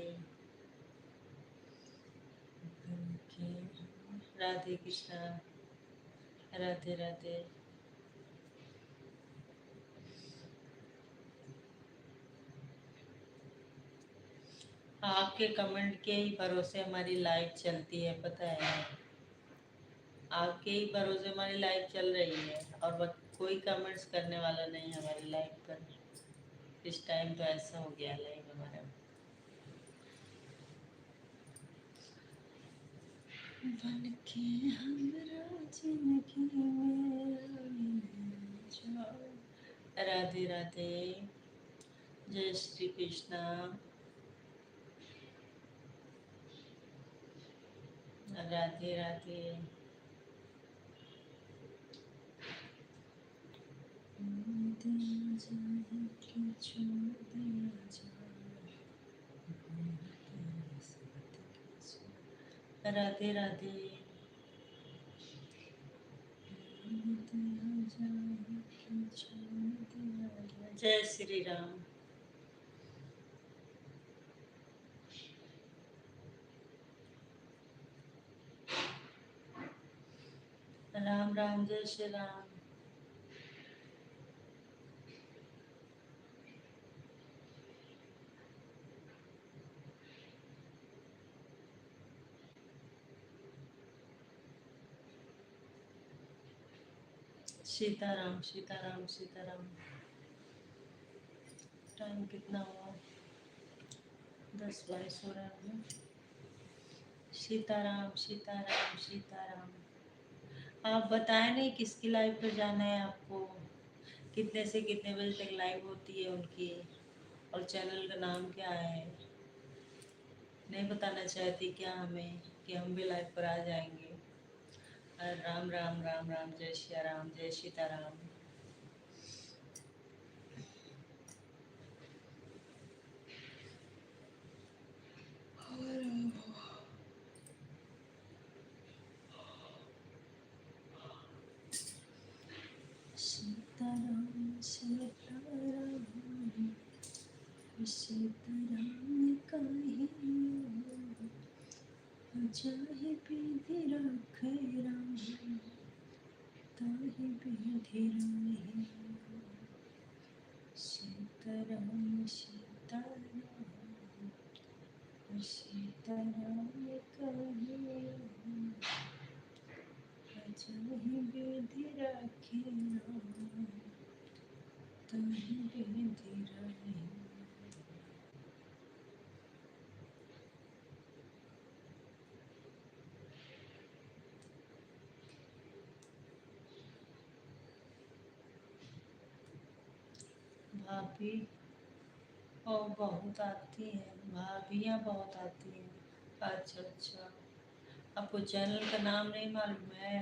राधे कृष्णा। राधे राधे। आपके कमेंट के ही भरोसे हमारी लाइव चलती है, पता है। आपके ही भरोसे हमारी लाइव चल रही है, और कोई कमेंट्स करने वाला नहीं है हमारी लाइव पर। इस टाइम तो ऐसा हो गया लाइव हमारा। बनके हमरा जिंदगी में जाओ। राधे राधे। जय श्री कृष्णा। राधे राधे। राधे राधे। जय श्री राम। राम राम। जय श्री राम। सीताराम सीताराम सीताराम। टाइम कितना हुआ, 10:22 हो रहा है। सीताराम सीताराम सीताराम। आप बताएं नहीं किसकी लाइव पर जाना है आपको, कितने से कितने बजे तक लाइव होती है उनकी, और चैनल का नाम क्या है। नहीं बताना चाहती क्या हमें, कि हम भी लाइव पर आ जाएंगे। राम राम राम राम। जय श्री राम। जय सीताराम। सीताराम सीताराम सीताराम कहियो, जाहि विधि रखे राम, ताहि विधि रहे। सीताराम सीताराम सीताराम कहियो, जही बेधी रखी राम तही बेधी रही। भाभी और बहुत आती हैं, भाभियाँ बहुत आती हैं। अच्छा अच्छा, आपको चैनल का नाम नहीं मालूम है?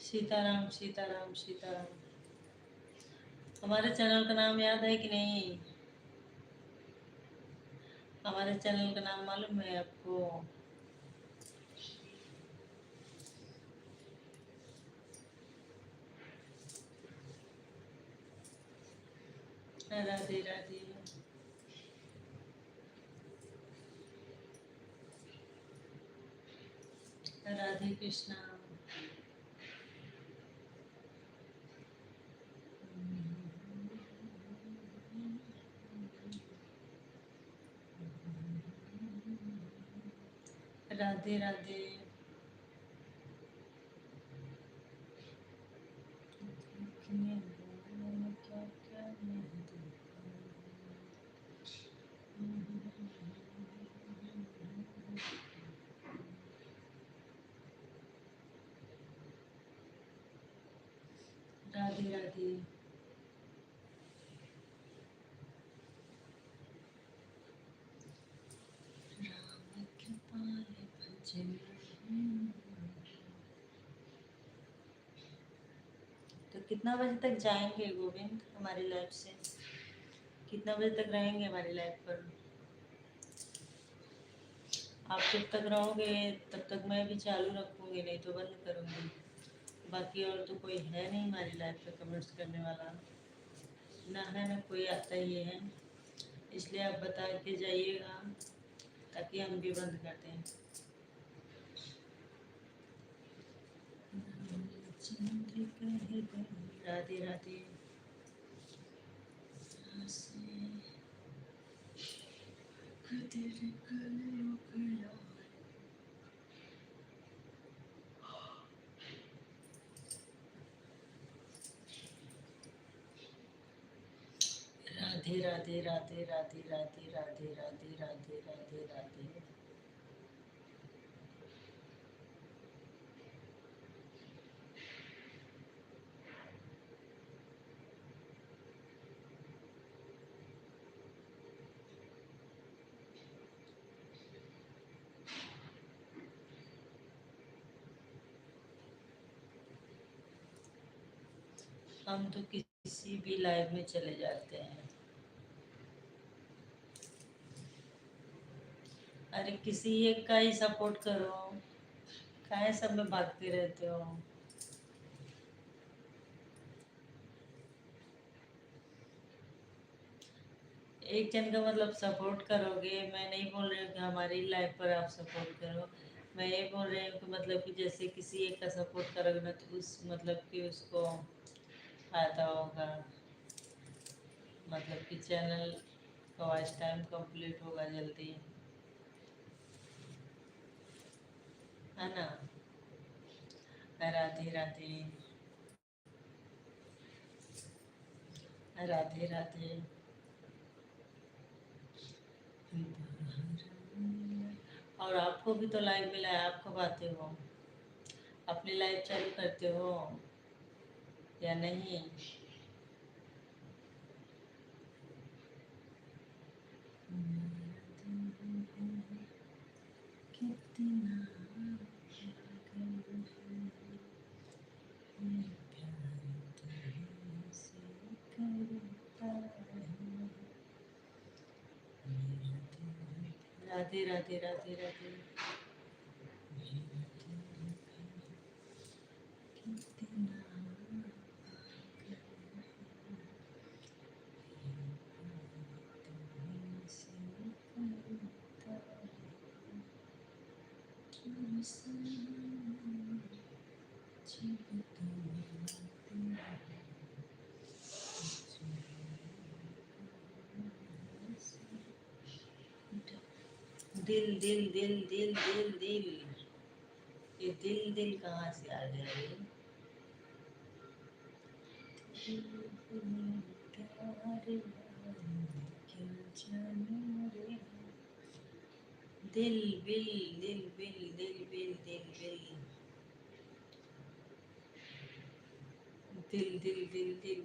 सीताराम सीताराम सीताराम। हमारे चैनल का नाम याद है कि नहीं? हमारे चैनल का नाम मालूम है आपको? राधे राधे। राधे कृष्णा। राधे राधे। क्या क्या राधे राधे। राम कृपाल भजन। तो कितना बजे तक जाएंगे गोविंद हमारी लाइफ से? कितना बजे तक रहेंगे हमारी लाइफ पर? आप जब तक रहोगे तब तक मैं भी चालू रखूंगी, नहीं तो बंद करूंगी। बाकी और तो कोई है नहीं हमारी लाइफ पे कमेंट्स करने वाला, ना है ना कोई आता ही है। इसलिए आप बता के जाइएगा ताकि हम भी बंद कर दें। राधे राधे। राधे राधे राधे राधे राधे राधे राधे राधे राधे राधे। हम तो किसी भी लाइव में चले जाते हैं। अरे किसी एक का ही सपोर्ट करो, काहे सब में भागते रहते हो? एक जन का मतलब सपोर्ट करोगे, मैं नहीं बोल रही हूँ कि हमारी लाइफ पर आप सपोर्ट करो। मैं ये बोल रही हूँ कि मतलब कि जैसे किसी एक का सपोर्ट करोगे ना तो उस मतलब कि उसको फायदा होगा, मतलब कि चैनल का वॉच टाइम कंप्लीट होगा जल्दी, है ना? राधे राधे। राधे राधे। और आपको भी तो लाइव मिला है, आप कब आते हो? अपनी लाइव चालू करते हो या नहीं? कितना राधे राधे राधे राधे। दिल दिल दिल दिल दिल दिल। ये दिल दिल कहाँ से आ गया ये? दिल बिल दिल बिल दिल बिल दिल बिल दिल दिल दिल दिल दिल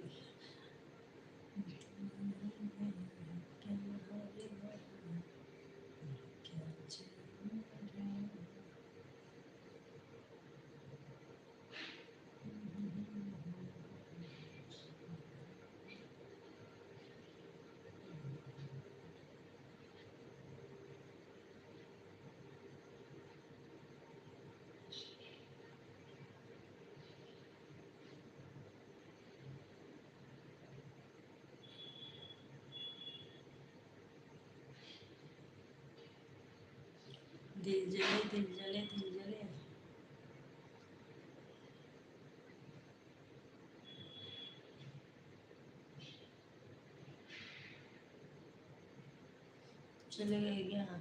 जले दिल जले दिल जले। चले गए क्या?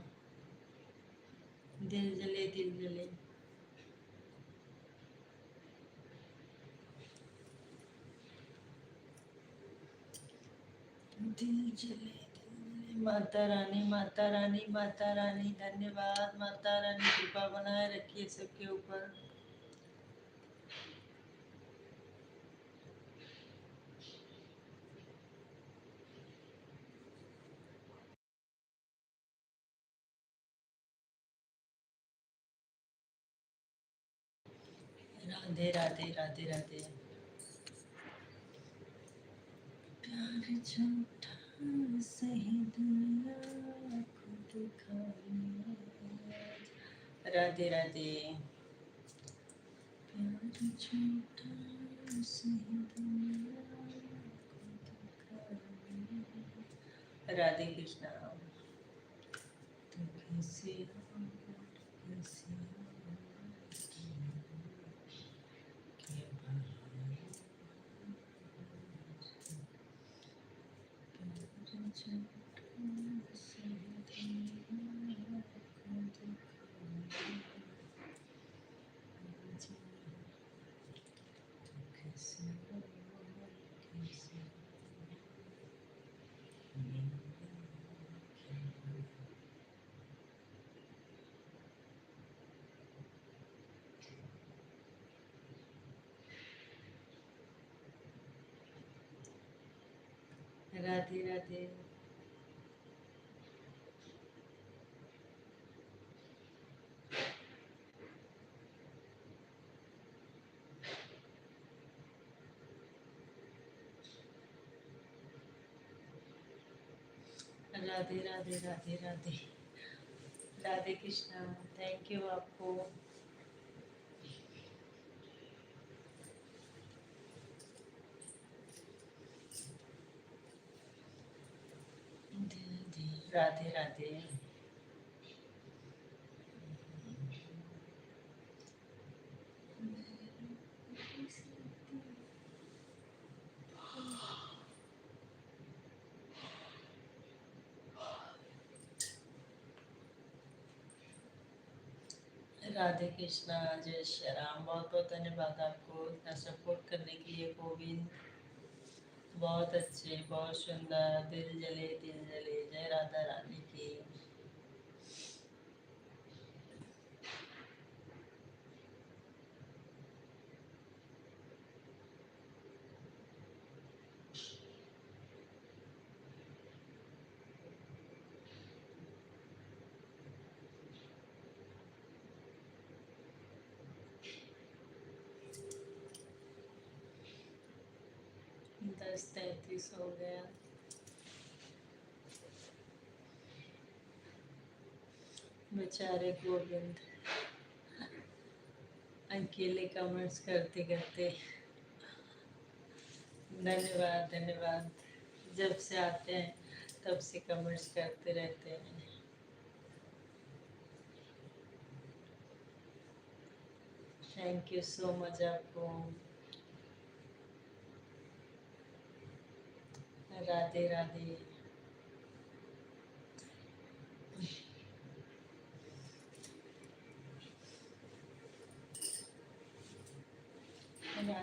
दिल जले दिल जले। दिल जले माता रानी माता रानी माता रानी धन्यवाद। माता रानी कृपा बनाए रखिए सबके ऊपर। राधे राधे राधे राधे। प्यार झूठा सही दुनिया खुद खाई। राधे राधे। प्यार झूठा सही दुनिया खुद खाई। राधे कृष्णा। तो कैसे कैसे राधे राधे। राधे राधे राधे राधे। राधे कृष्णा। थैंक यू आपको। राधे राधे। राधे कृष्णा। जय श्री राम। बहुत बहुत धन्यवाद आपको इतना सपोर्ट करने के लिए। गोविंद बहुत अच्छे बहुत सुंदर। दिल जले दिल जले। जय राधा रानी की। दस 33 हो गया। बेचारे गोविंद अकेले कमेंट्स करते करते। धन्यवाद धन्यवाद। जब से आते हैं तब से कमेंट्स करते रहते हैं। थैंक यू सो मच आपको। राधे राधे।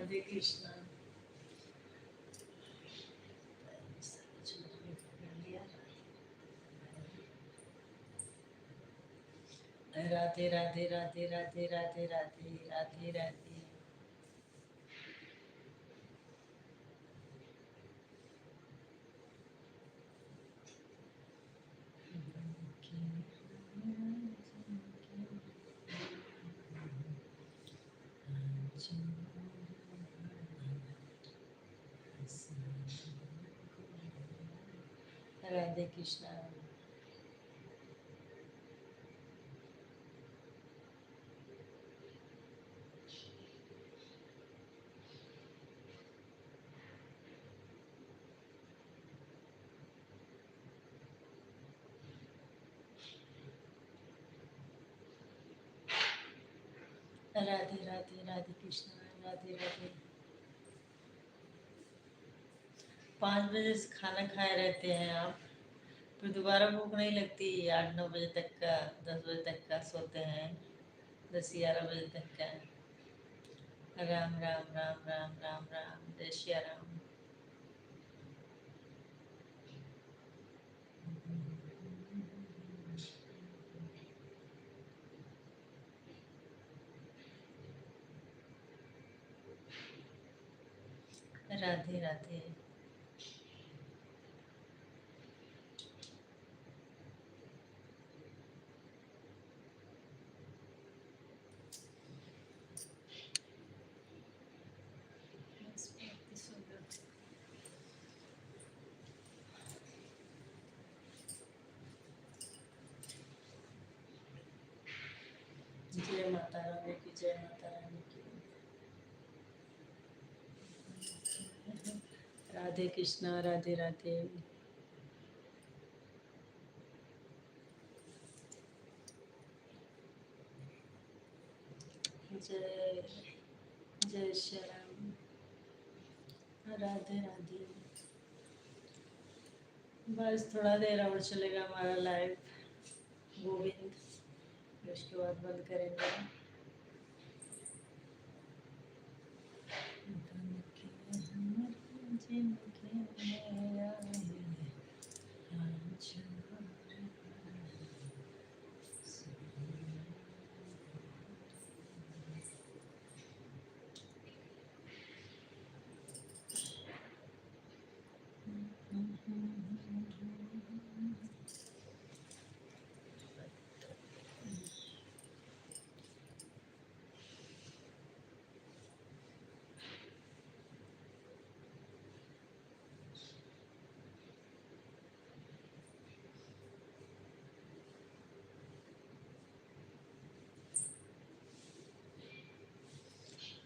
राधे कृष्णा। राधे राधे राधे राधे राधे राधे राधे राधे। राधे कृष्णा। राधे राधे राधे कृष्णा। राधे राधे। 5 बजे से खाना खाए रहते हैं आप, फिर दोबारा भूख नहीं लगती। 8-9 बजे तक का, 10 बजे तक का सोते हैं, 10-11 बजे तक का। राम राम राम राम राम राम, जय श्री राम। राधे राधे। जय माता रानी की, जय माता रानी की। राधे कृष्णा। राधे राधे। जय जय श्री राम। राधे राधे। बस थोड़ा देर और चलेगा हमारा लाइव गोविंद, उसके बाद बंद करेंगे।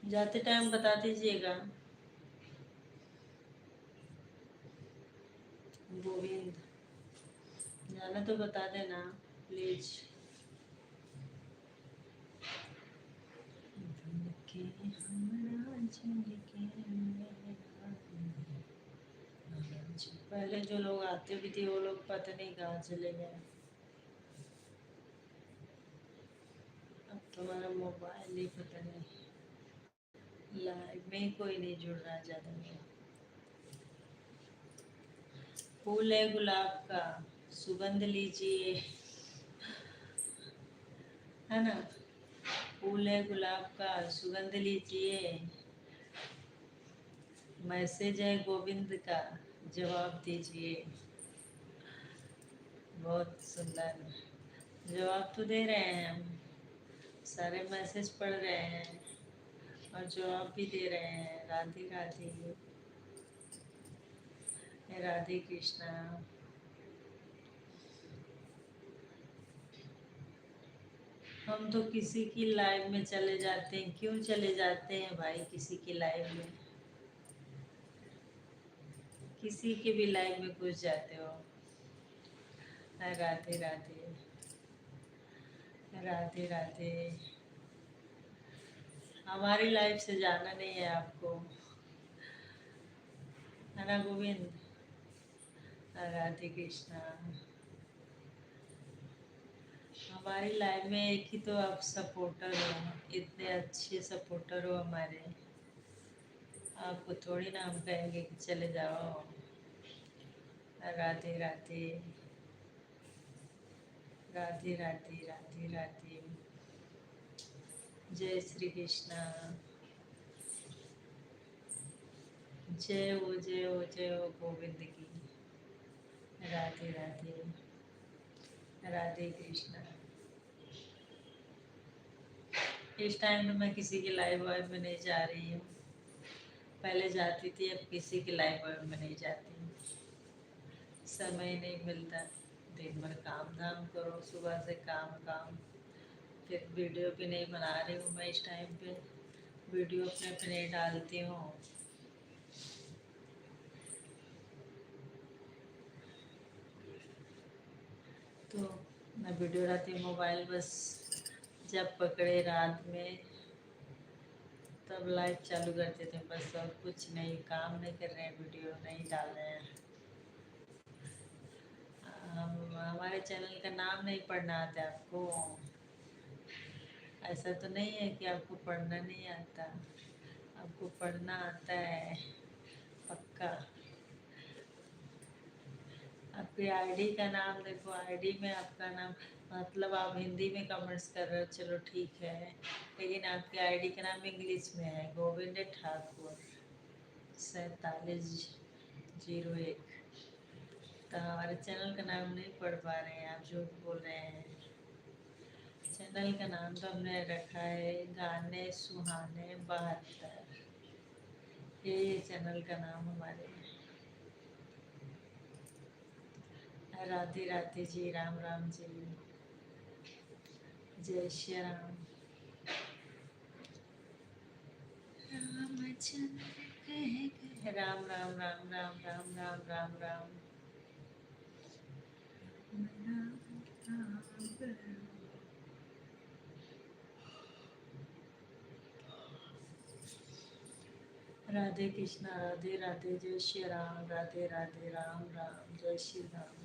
जाते टाइम बता दीजिएगा गोविंद, जाना तो बता देना प्लीज। पहले जो लोग आते भी थे वो लोग पता नहीं कहाँ चले गए। अब तुम्हारा मोबाइल ही पता नहीं, लाइव में कोई नहीं जुड़ रहा ज्यादा में। फूल है गुलाब का, सुगंध लीजिए, है ना। फूल है गुलाब का, सुगंध लीजिए। मैसेज है गोविंद का, जवाब दीजिए। बहुत सुंदर जवाब तो दे रहे हैं हम, सारे मैसेज पढ़ रहे हैं और जवाब भी दे रहे हैं। राधे राधे। राधे कृष्णा। हम तो किसी की लाइव में चले जाते हैं, क्यों चले जाते हैं भाई किसी की लाइव में? किसी के भी लाइव में घुस जाते हो। राधे राधे। राधे राधे। हमारी लाइफ से जाना नहीं है आपको, है ना गोविंद। राधे कृष्णा। हमारी लाइफ में एक ही तो आप सपोर्टर हो, इतने अच्छे सपोर्टर हो हमारे। आपको थोड़ी ना हम कहेंगे कि चले जाओ। राधे राधे राधे राधे राधे राधे। जय श्री कृष्णा। जय हो गोविंद की। राधे राधे राधे कृष्णा। इस टाइम तो मैं किसी के लाइव वाइव में नहीं जा रही हूँ। पहले जाती थी, अब किसी के लाइव वाइव में नहीं जाती हूँ। समय नहीं मिलता। दिन भर काम धाम करो, सुबह से काम काम। फिर वीडियो भी नहीं बना रही हूँ मैं इस टाइम पे। वीडियो अपने अपने डालती हूँ। तो मैं वीडियो डालती हूँ, मोबाइल बस जब पकड़े रात में तब लाइव चालू कर देते हैं बस, और कुछ नहीं। काम नहीं कर रहे हैं, वीडियो नहीं डाल रहे हैं। हम हमारे चैनल का नाम नहीं पढ़ना आता आपको? ऐसा तो नहीं है कि आपको पढ़ना नहीं आता, आपको पढ़ना आता है पक्का। आपकी आईडी का नाम देखो, आईडी में आपका नाम, मतलब आप हिंदी में कमेंट्स कर रहे हो, चलो ठीक है, लेकिन आपकी आईडी का नाम इंग्लिश में है, गोविंद ठाकुर 4701। तो हमारे चैनल का नाम नहीं पढ़ पा रहे हैं, आप झूठ बोल रहे हैं। चैनल का नाम तो हमने रखा है गाने सुहाने 72, ये चैनल का नाम हमारे। राधे राधे जी, राम राम जी, जय श्री राम। रामचंद्र कह कह राम राम राम राम राम राम राम राम। राधे कृष्णा, राधे राधे, जय श्री राम, राधे राधे, राम राम, जय श्री राम।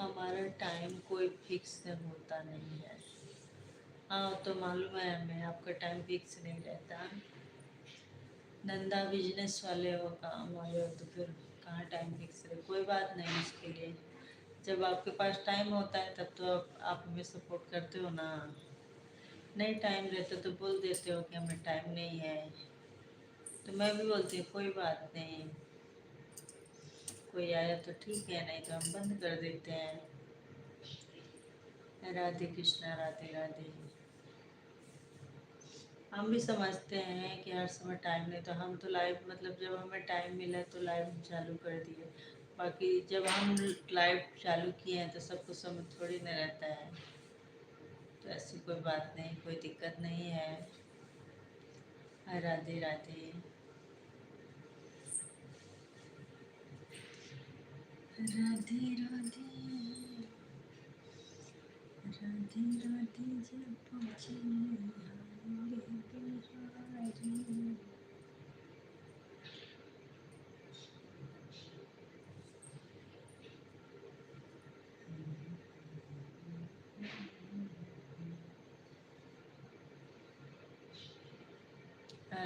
हमारा टाइम कोई फिक्स होता नहीं है। हाँ तो मालूम है हमें, आपका टाइम फिक्स नहीं रहता। धंधा बिजनेस वाले हो, काम वाले हो, तो फिर कहाँ टाइम फिक्स है। कोई बात नहीं उसके लिए। जब आपके पास टाइम होता है तब तो आप हमें सपोर्ट करते हो ना। नहीं टाइम रहता तो बोल देते हो कि हमें टाइम नहीं है, तो मैं भी बोलती हूँ कोई बात नहीं। कोई आया तो ठीक है, नहीं तो हम बंद कर देते हैं। राधे कृष्णा, राधे राधे। हम भी समझते हैं कि हर समय टाइम नहीं, तो हम तो लाइव, मतलब जब हमें टाइम मिला तो लाइव चालू कर दिए। बाकी जब हम लाइव चालू किए हैं तो सबको समझ थोड़ी ना रहता है। तो ऐसी कोई बात नहीं, कोई दिक्कत नहीं है। राधे राधे राधे राधे राधे राधे, जब पहुँचे बिहारी।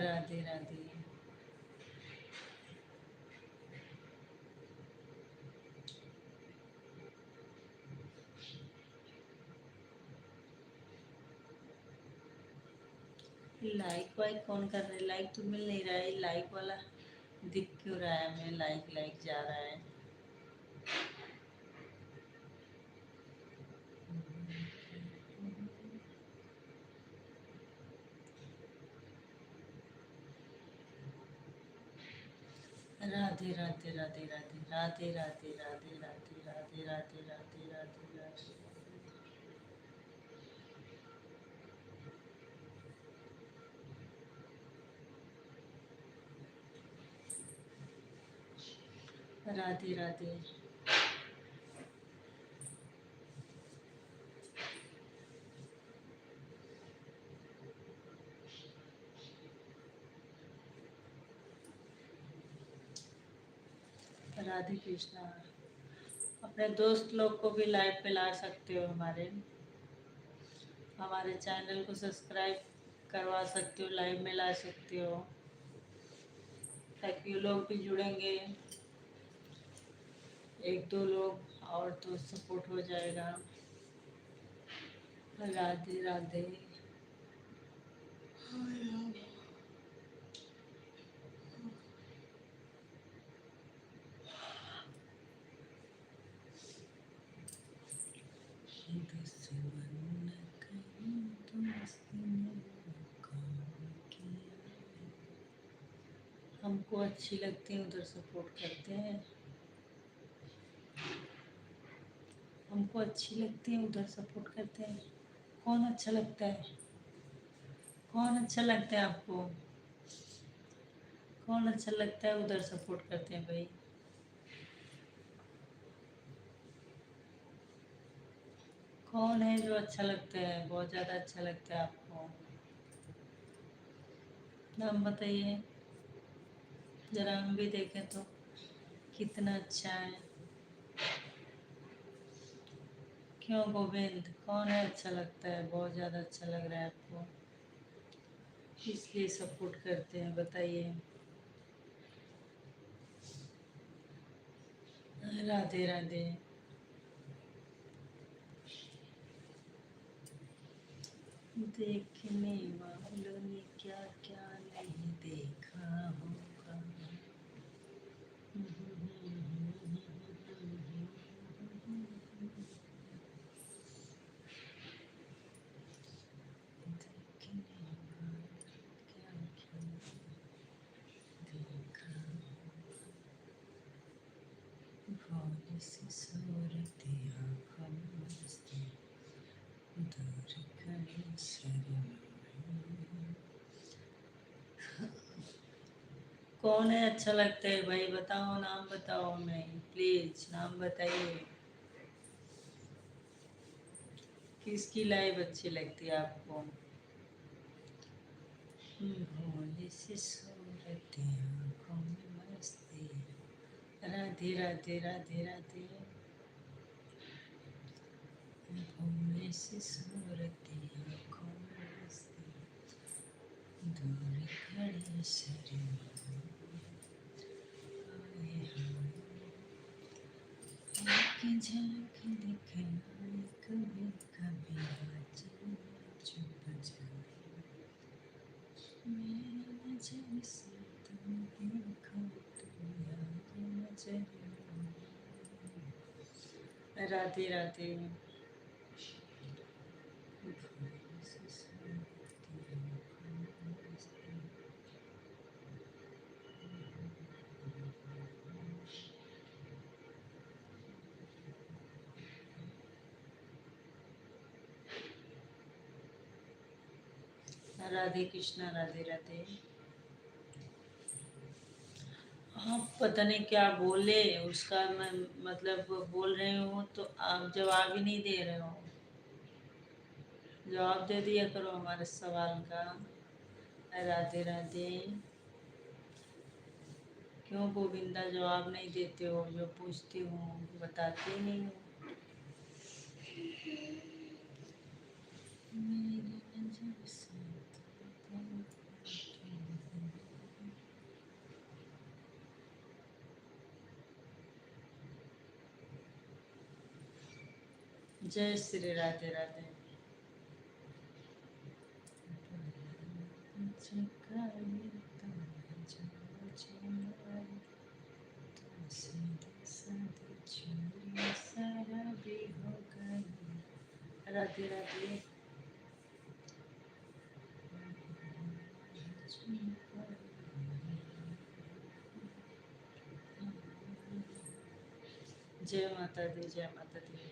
राधे राधे। लाइक वाइक कौन कर रहा है? लाइक तो मिल नहीं रहा है, लाइक वाला दिख क्यों रहा है हमें? लाइक लाइक जा रहा है। राधे राधे राधे राधे राधे राधे राधे राधे राधे राधे राधे राधे राधे। राधे राधे। राधे कृष्णा। अपने दोस्त लोग को भी लाइव पे ला सकते हो, हमारे हमारे चैनल को सब्सक्राइब करवा सकते हो, लाइव में ला सकते हो, ताकि वो लोग भी जुड़ेंगे। एक दो लोग और तो सपोर्ट हो जाएगा। राधे राधे। हमको अच्छी लगती है उधर सपोर्ट करते हैं, हमको अच्छी लगती है उधर सपोर्ट करते हैं। कौन अच्छा लगता है? कौन अच्छा लगता है आपको? कौन अच्छा लगता है उधर सपोर्ट करते हैं भाई? कौन है जो अच्छा लगता है, बहुत ज़्यादा अच्छा लगता है आपको? नाम बताइए, जरा हम भी देखें तो कितना अच्छा है। क्यों गोविंद, कौन है अच्छा लगता है, बहुत ज़्यादा अच्छा लग रहा है आपको, इसलिए सपोर्ट करते हैं, बताइए। राधे राधे। देखने वालों ने क्या क्या नहीं देखा होगा। कौन है अच्छा लगता है भाई, बताओ, नाम बताओ हमें, प्लीज नाम बताइए। किसकी लाइव अच्छी लगती है आपको? भोले से सूरत आँखों में मस्ती। राधे राधे राधे राधे। भोले से सूरत आँखों में मस्ती, दूर खड़े शर्मा आए कि झांक दिखलाए कभी कभी आँचल में छुप जाए, मेरी नजर से तुम देखो तो याद नजर में। राधे राधे। राधे कृष्णा, राधे राधे। आप पता नहीं क्या बोले, उसका मैं मतलब बोल रही हूँ तो आप जवाब ही नहीं दे रहे हो। जवाब दे दिया करो हमारे सवाल का। राधे राधे। क्यों गोविंदा जवाब नहीं देते हो, जो पूछती हूँ बताते ही नहीं हो। मेरी नजर से जय श्री राधे राधे। राधे राधे। जय माता दी, जय माता दी।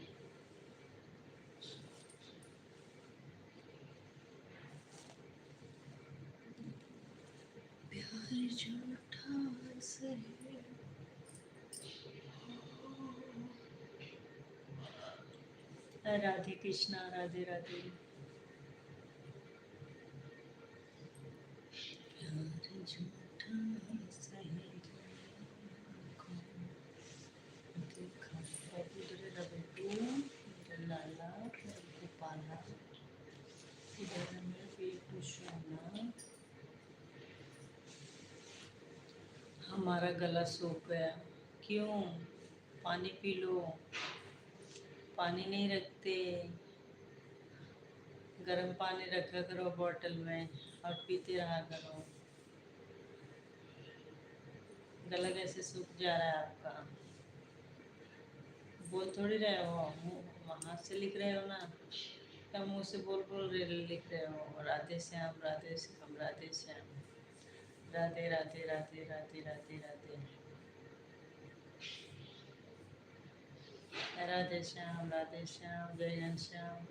प्यार झूठा सही। राधे कृष्णा, राधे राधे। प्यार झूठा सही, हमारा गला सूख गया। क्यों? पानी पी लो। पानी नहीं रखते, गर्म पानी रखा करो बोतल में और पीते रहा करो। गला कैसे सूख जा रहा है आपका? बोल थोड़ी रहे हो, मुँह हाथ से लिख रहे हो ना, क्या मुँह से बोल बोल रहे लिख रहे हो? राधे श्याम राधे श्याम राधे श्याम, राधे राधे राधे राधे राधे राधे, राधे श्याम जय जन श्याम।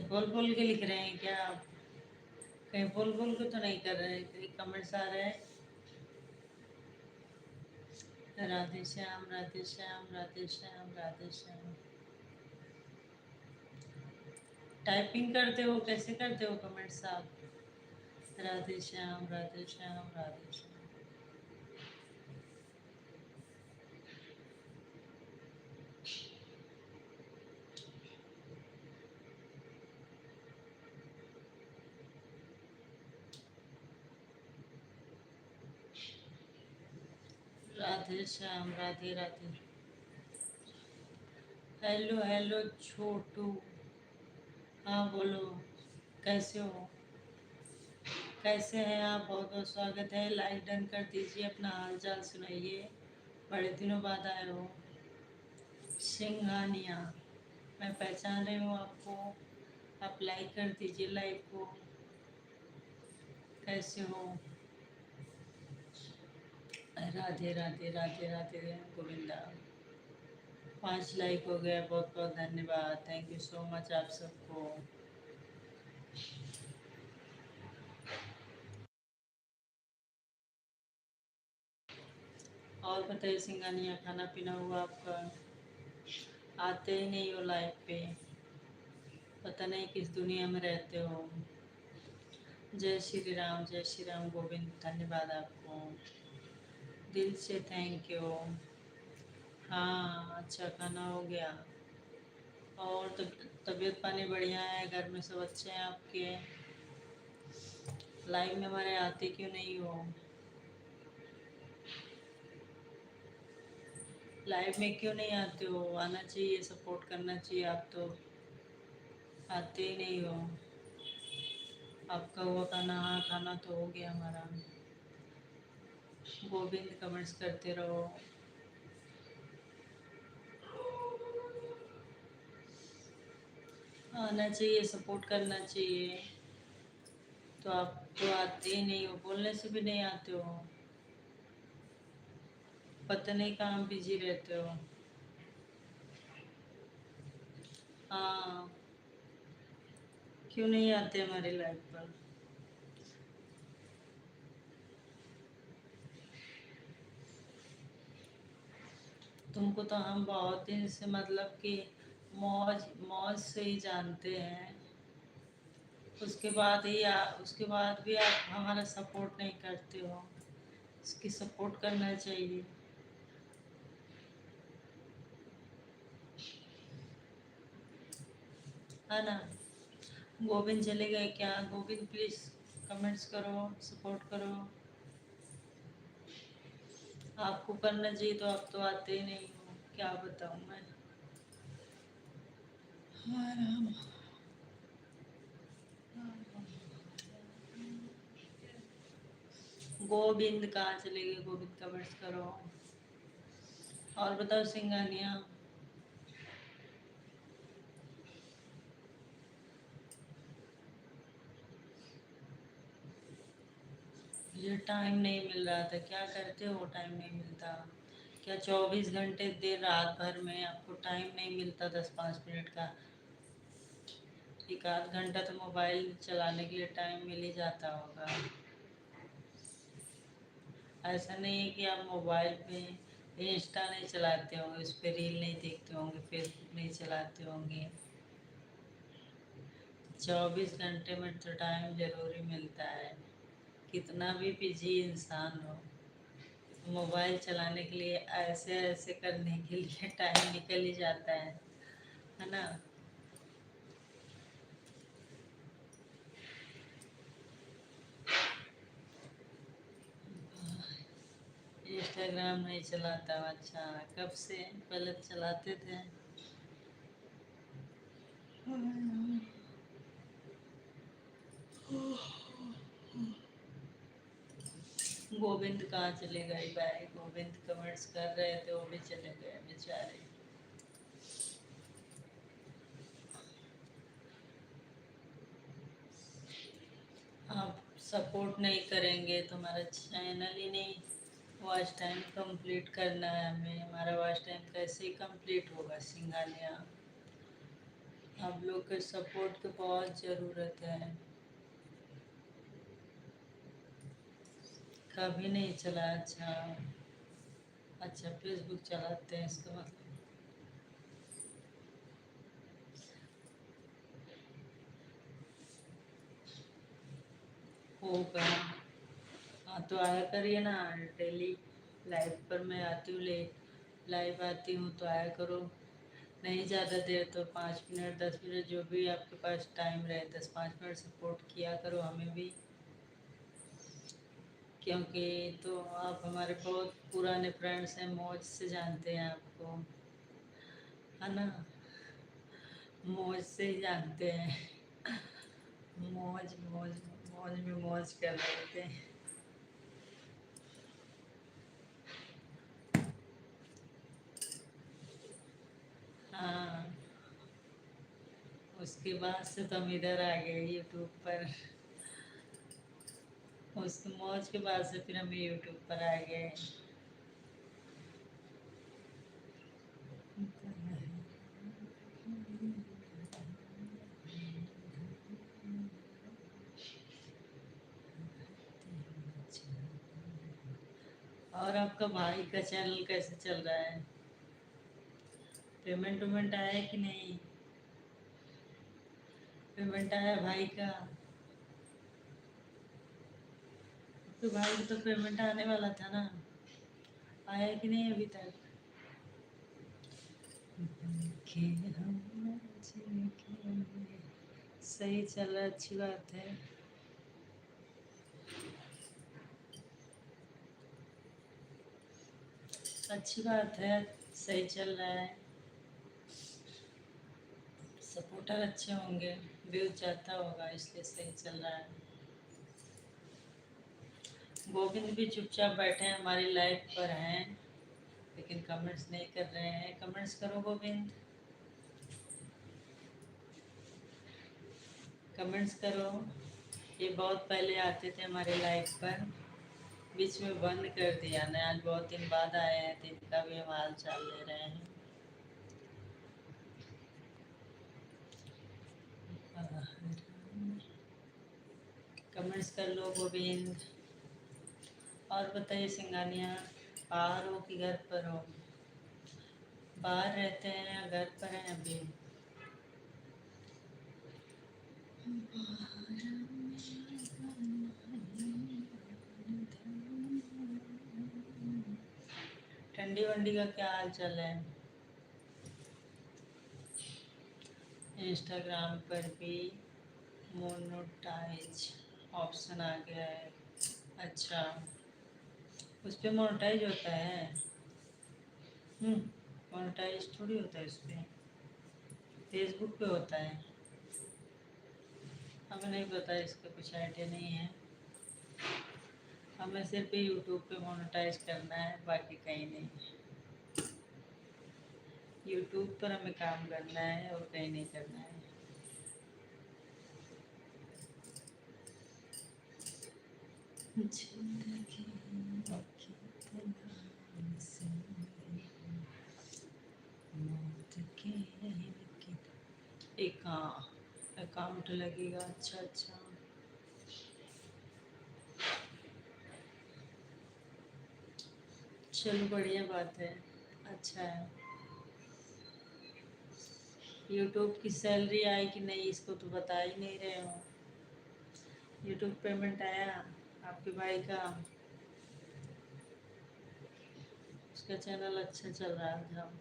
बोल बोल के लिख रहे हैं क्या आप? कहीं बोल बोल के तो नहीं कर रहे हैं? कहीं कमेंट्स आ रहे हैं राधे श्याम राधे श्याम राधे श्याम राधे श्याम। टाइपिंग करते हो? कैसे करते हो कमेंट्स आप? राधे श्याम राधे श्याम राधे श्याम। राधे श्याम राधे राधे। हेलो हेलो छोटू। हाँ बोलो, कैसे हो? कैसे हैं आप? बहुत बहुत स्वागत है। लाइक डन कर दीजिए, अपना हाल चाल सुनाइए, बड़े दिनों बाद आए हो। सिंघानिया, मैं पहचान रही हूँ आपको, आप लाइक कर दीजिए लाइव को। कैसे हो? राधे राधे राधे राधे गोविंदा। 5 लाइक हो गया, बहुत बहुत धन्यवाद, थैंक यू सो मच आप सबको। और बताइए सिंगानिया, खाना पीना हुआ आपका? आते ही नहीं हो लाइव पे, पता नहीं किस दुनिया में रहते हो। जय श्री राम गोविंद, धन्यवाद आपको, दिल से थैंक यू। हाँ अच्छा, खाना हो गया। और तबीयत पानी बढ़िया है? घर में सब अच्छे हैं आपके? लाइव में हमारे आते क्यों नहीं हो? लाइव में क्यों नहीं आते हो? आना चाहिए, सपोर्ट करना चाहिए, आप तो आते ही नहीं हो। आपका हुआ खाना? हाँ खाना तो हो गया हमारा। गोविंद कमेंट्स करते रहो। आना चाहिए, सपोर्ट करना चाहिए, तो आप तो आते ही नहीं हो, बोलने से भी नहीं आते हो, पता नहीं कहाँ बिजी रहते हो। हाँ, क्यों नहीं आते हमारी लाइफ पर? तुमको तो हम बहुत दिन से मतलब कि मौज मौज से ही जानते हैं, उसके बाद भी आप हमारा सपोर्ट नहीं करते हो। इसकी सपोर्ट करना चाहिए, है ना? गोविंद चले गए क्या? गोविंद प्लीज कमेंट्स करो, सपोर्ट करो। आपको करना चाहिए, तो आप तो आते ही नहीं हो, क्या बताऊं मैं। हाँ राम। गोविंद कहाँ चले गए? गोविंद कमेंट्स करो। और बताओ सिंगानिया। मुझे टाइम नहीं मिल रहा था, क्या करते हो टाइम नहीं मिलता? क्या 24 घंटे देर रात भर में आपको टाइम नहीं मिलता? 10-5 मिनट का, एक आध घंटा तो मोबाइल चलाने के लिए टाइम मिल ही जाता होगा। ऐसा नहीं है कि आप मोबाइल पे इंस्टा नहीं चलाते होंगे, उस पर रील नहीं देखते होंगे, फेसबुक नहीं चलाते होंगे। 24 घंटे में तो टाइम ज़रूरी मिलता है, कितना भी बिजी इंसान हो, मोबाइल चलाने के लिए, ऐसे ऐसे करने के लिए टाइम निकल ही जाता है ना? इंस्टाग्राम नहीं चलाता हूँ। अच्छा, कब से? पहले चलाते थे। गोविंद कहाँ चले गए भाई? गोविंद कमेंट्स कर रहे थे, वो भी चले गए बेचारे। आप सपोर्ट नहीं करेंगे तो हमारा चैनल ही नहीं, वॉच टाइम कंप्लीट करना है हमें। हमारा वॉच टाइम कैसे ही कंप्लीट होगा सिंगानिया? आप लोग के सपोर्ट की बहुत ज़रूरत है। कभी नहीं चला? अच्छा अच्छा, फेसबुक चलाते हैं इसका मतलब। होगा। हाँ तो आया करिए ना डेली। लाइव पर मैं आती हूँ, ले लाइव आती हूँ तो आया करो। नहीं ज़्यादा देर तो 5 मिनट 10 मिनट जो भी आपके पास टाइम रहे, 10-5 मिनट सपोर्ट किया करो हमें भी। क्योंकि तो आप हमारे बहुत पुराने फ्रेंड्स हैं, मौज से जानते हैं आपको, है ना? मौज से ही जानते हैं। मौज मौज मौज में मौज कर रहे थे। हाँ, उसके बाद से तो हम इधर आ गए यूट्यूब पर। उस मौज के बाद से फिर हम यूट्यूब पर आ गए। और आपका भाई का चैनल कैसे चल रहा है? पेमेंट वेमेंट आया कि नहीं? पेमेंट आया भाई का? तो भाई को तो पेमेंट आने वाला था ना, आया कि नहीं अभी तक? के हम जिनके सही चल रहा है, अच्छी बात है। अच्छी बात है, सही चल रहा है। सपोर्टर अच्छे होंगे, व्यूज जाता होगा इसलिए सही चल रहा है। गोविंद भी चुपचाप बैठे हैं, हमारी लाइफ पर हैं, लेकिन कमेंट्स नहीं कर रहे हैं। कमेंट्स करो गोविंद, कमेंट्स करो। ये बहुत पहले आते थे हमारे लाइफ पर, बीच में बंद कर दिया ना, आज बहुत दिन बाद आए हैं तो इनका भी हम हाल चाल ले रहे हैं। कमेंट्स कर लो गोविंद। और बताइए सिंगानिया, बाहर हो कि घर पर हो? बाहर रहते हैं या घर पर हैं अभी? ठंडी वंडी का क्या हाल चाल है? इंस्टाग्राम पर भी मोनोटाइज ऑप्शन आ गया है। अच्छा, उस पर मोनोटाइज होता है? मोनोटाइज थोड़ी होता है उस पर, फेसबुक पे होता है। हमें नहीं पता, इसका कुछ आइडिया नहीं है। हमें सिर्फ यूट्यूब पे मोनेटाइज करना है, बाकी कहीं नहीं। यूट्यूब पर हमें काम करना है और कहीं नहीं करना है। जिंदगी की तलाश में मौत के एक अकाउंट लगेगा। अच्छा अच्छा, चलो बढ़िया बात है, अच्छा है। यूट्यूब की सैलरी आई कि नहीं इसको तो बता ही नहीं रहे हो। यूट्यूब पेमेंट आया आपके भाई का? उसका चैनल अच्छा चल रहा था?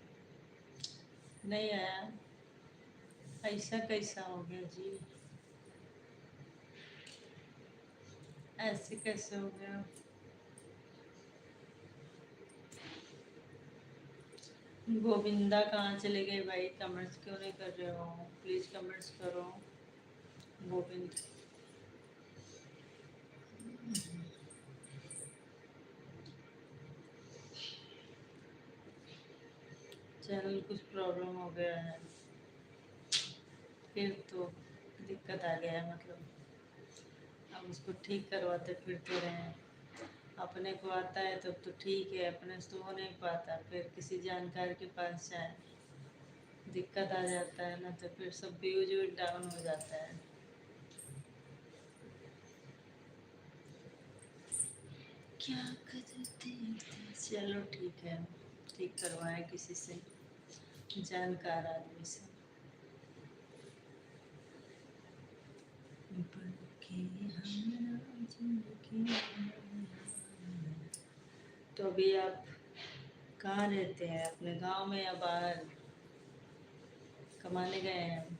नहीं आया? ऐसा कैसा हो गया जी? ऐसे कैसे हो गया? गोविंदा कहाँ चले गए भाई? कमेंट्स क्यों नहीं कर रहे हो? प्लीज कमेंट्स करो। गोविंद, चैनल कुछ प्रॉब्लम हो गया है, फिर तो दिक्कत आ गया है, मतलब अब उसको ठीक करवाते फिरते रहे। अपने को आता है तब तो ठीक है, अपने से तो हो नहीं पाता, फिर किसी जानकार के पास जाए, दिक्कत आ जाता है ना, तो फिर सब व्यूज डाउन हो जाता है। क्या करते थे? चलो ठीक है, ठीक करवाएं किसी से, जानकार आदमी से। तो अभी आप कहाँ रहते हैं? अपने गांव में या बाहर कमाने गए हैं?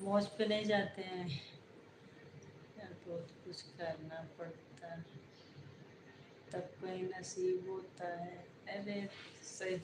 मौज पे नहीं जाते हैं यार, बहुत कुछ करना पड़ता, तब कहीं नसीब होता है। अरे सही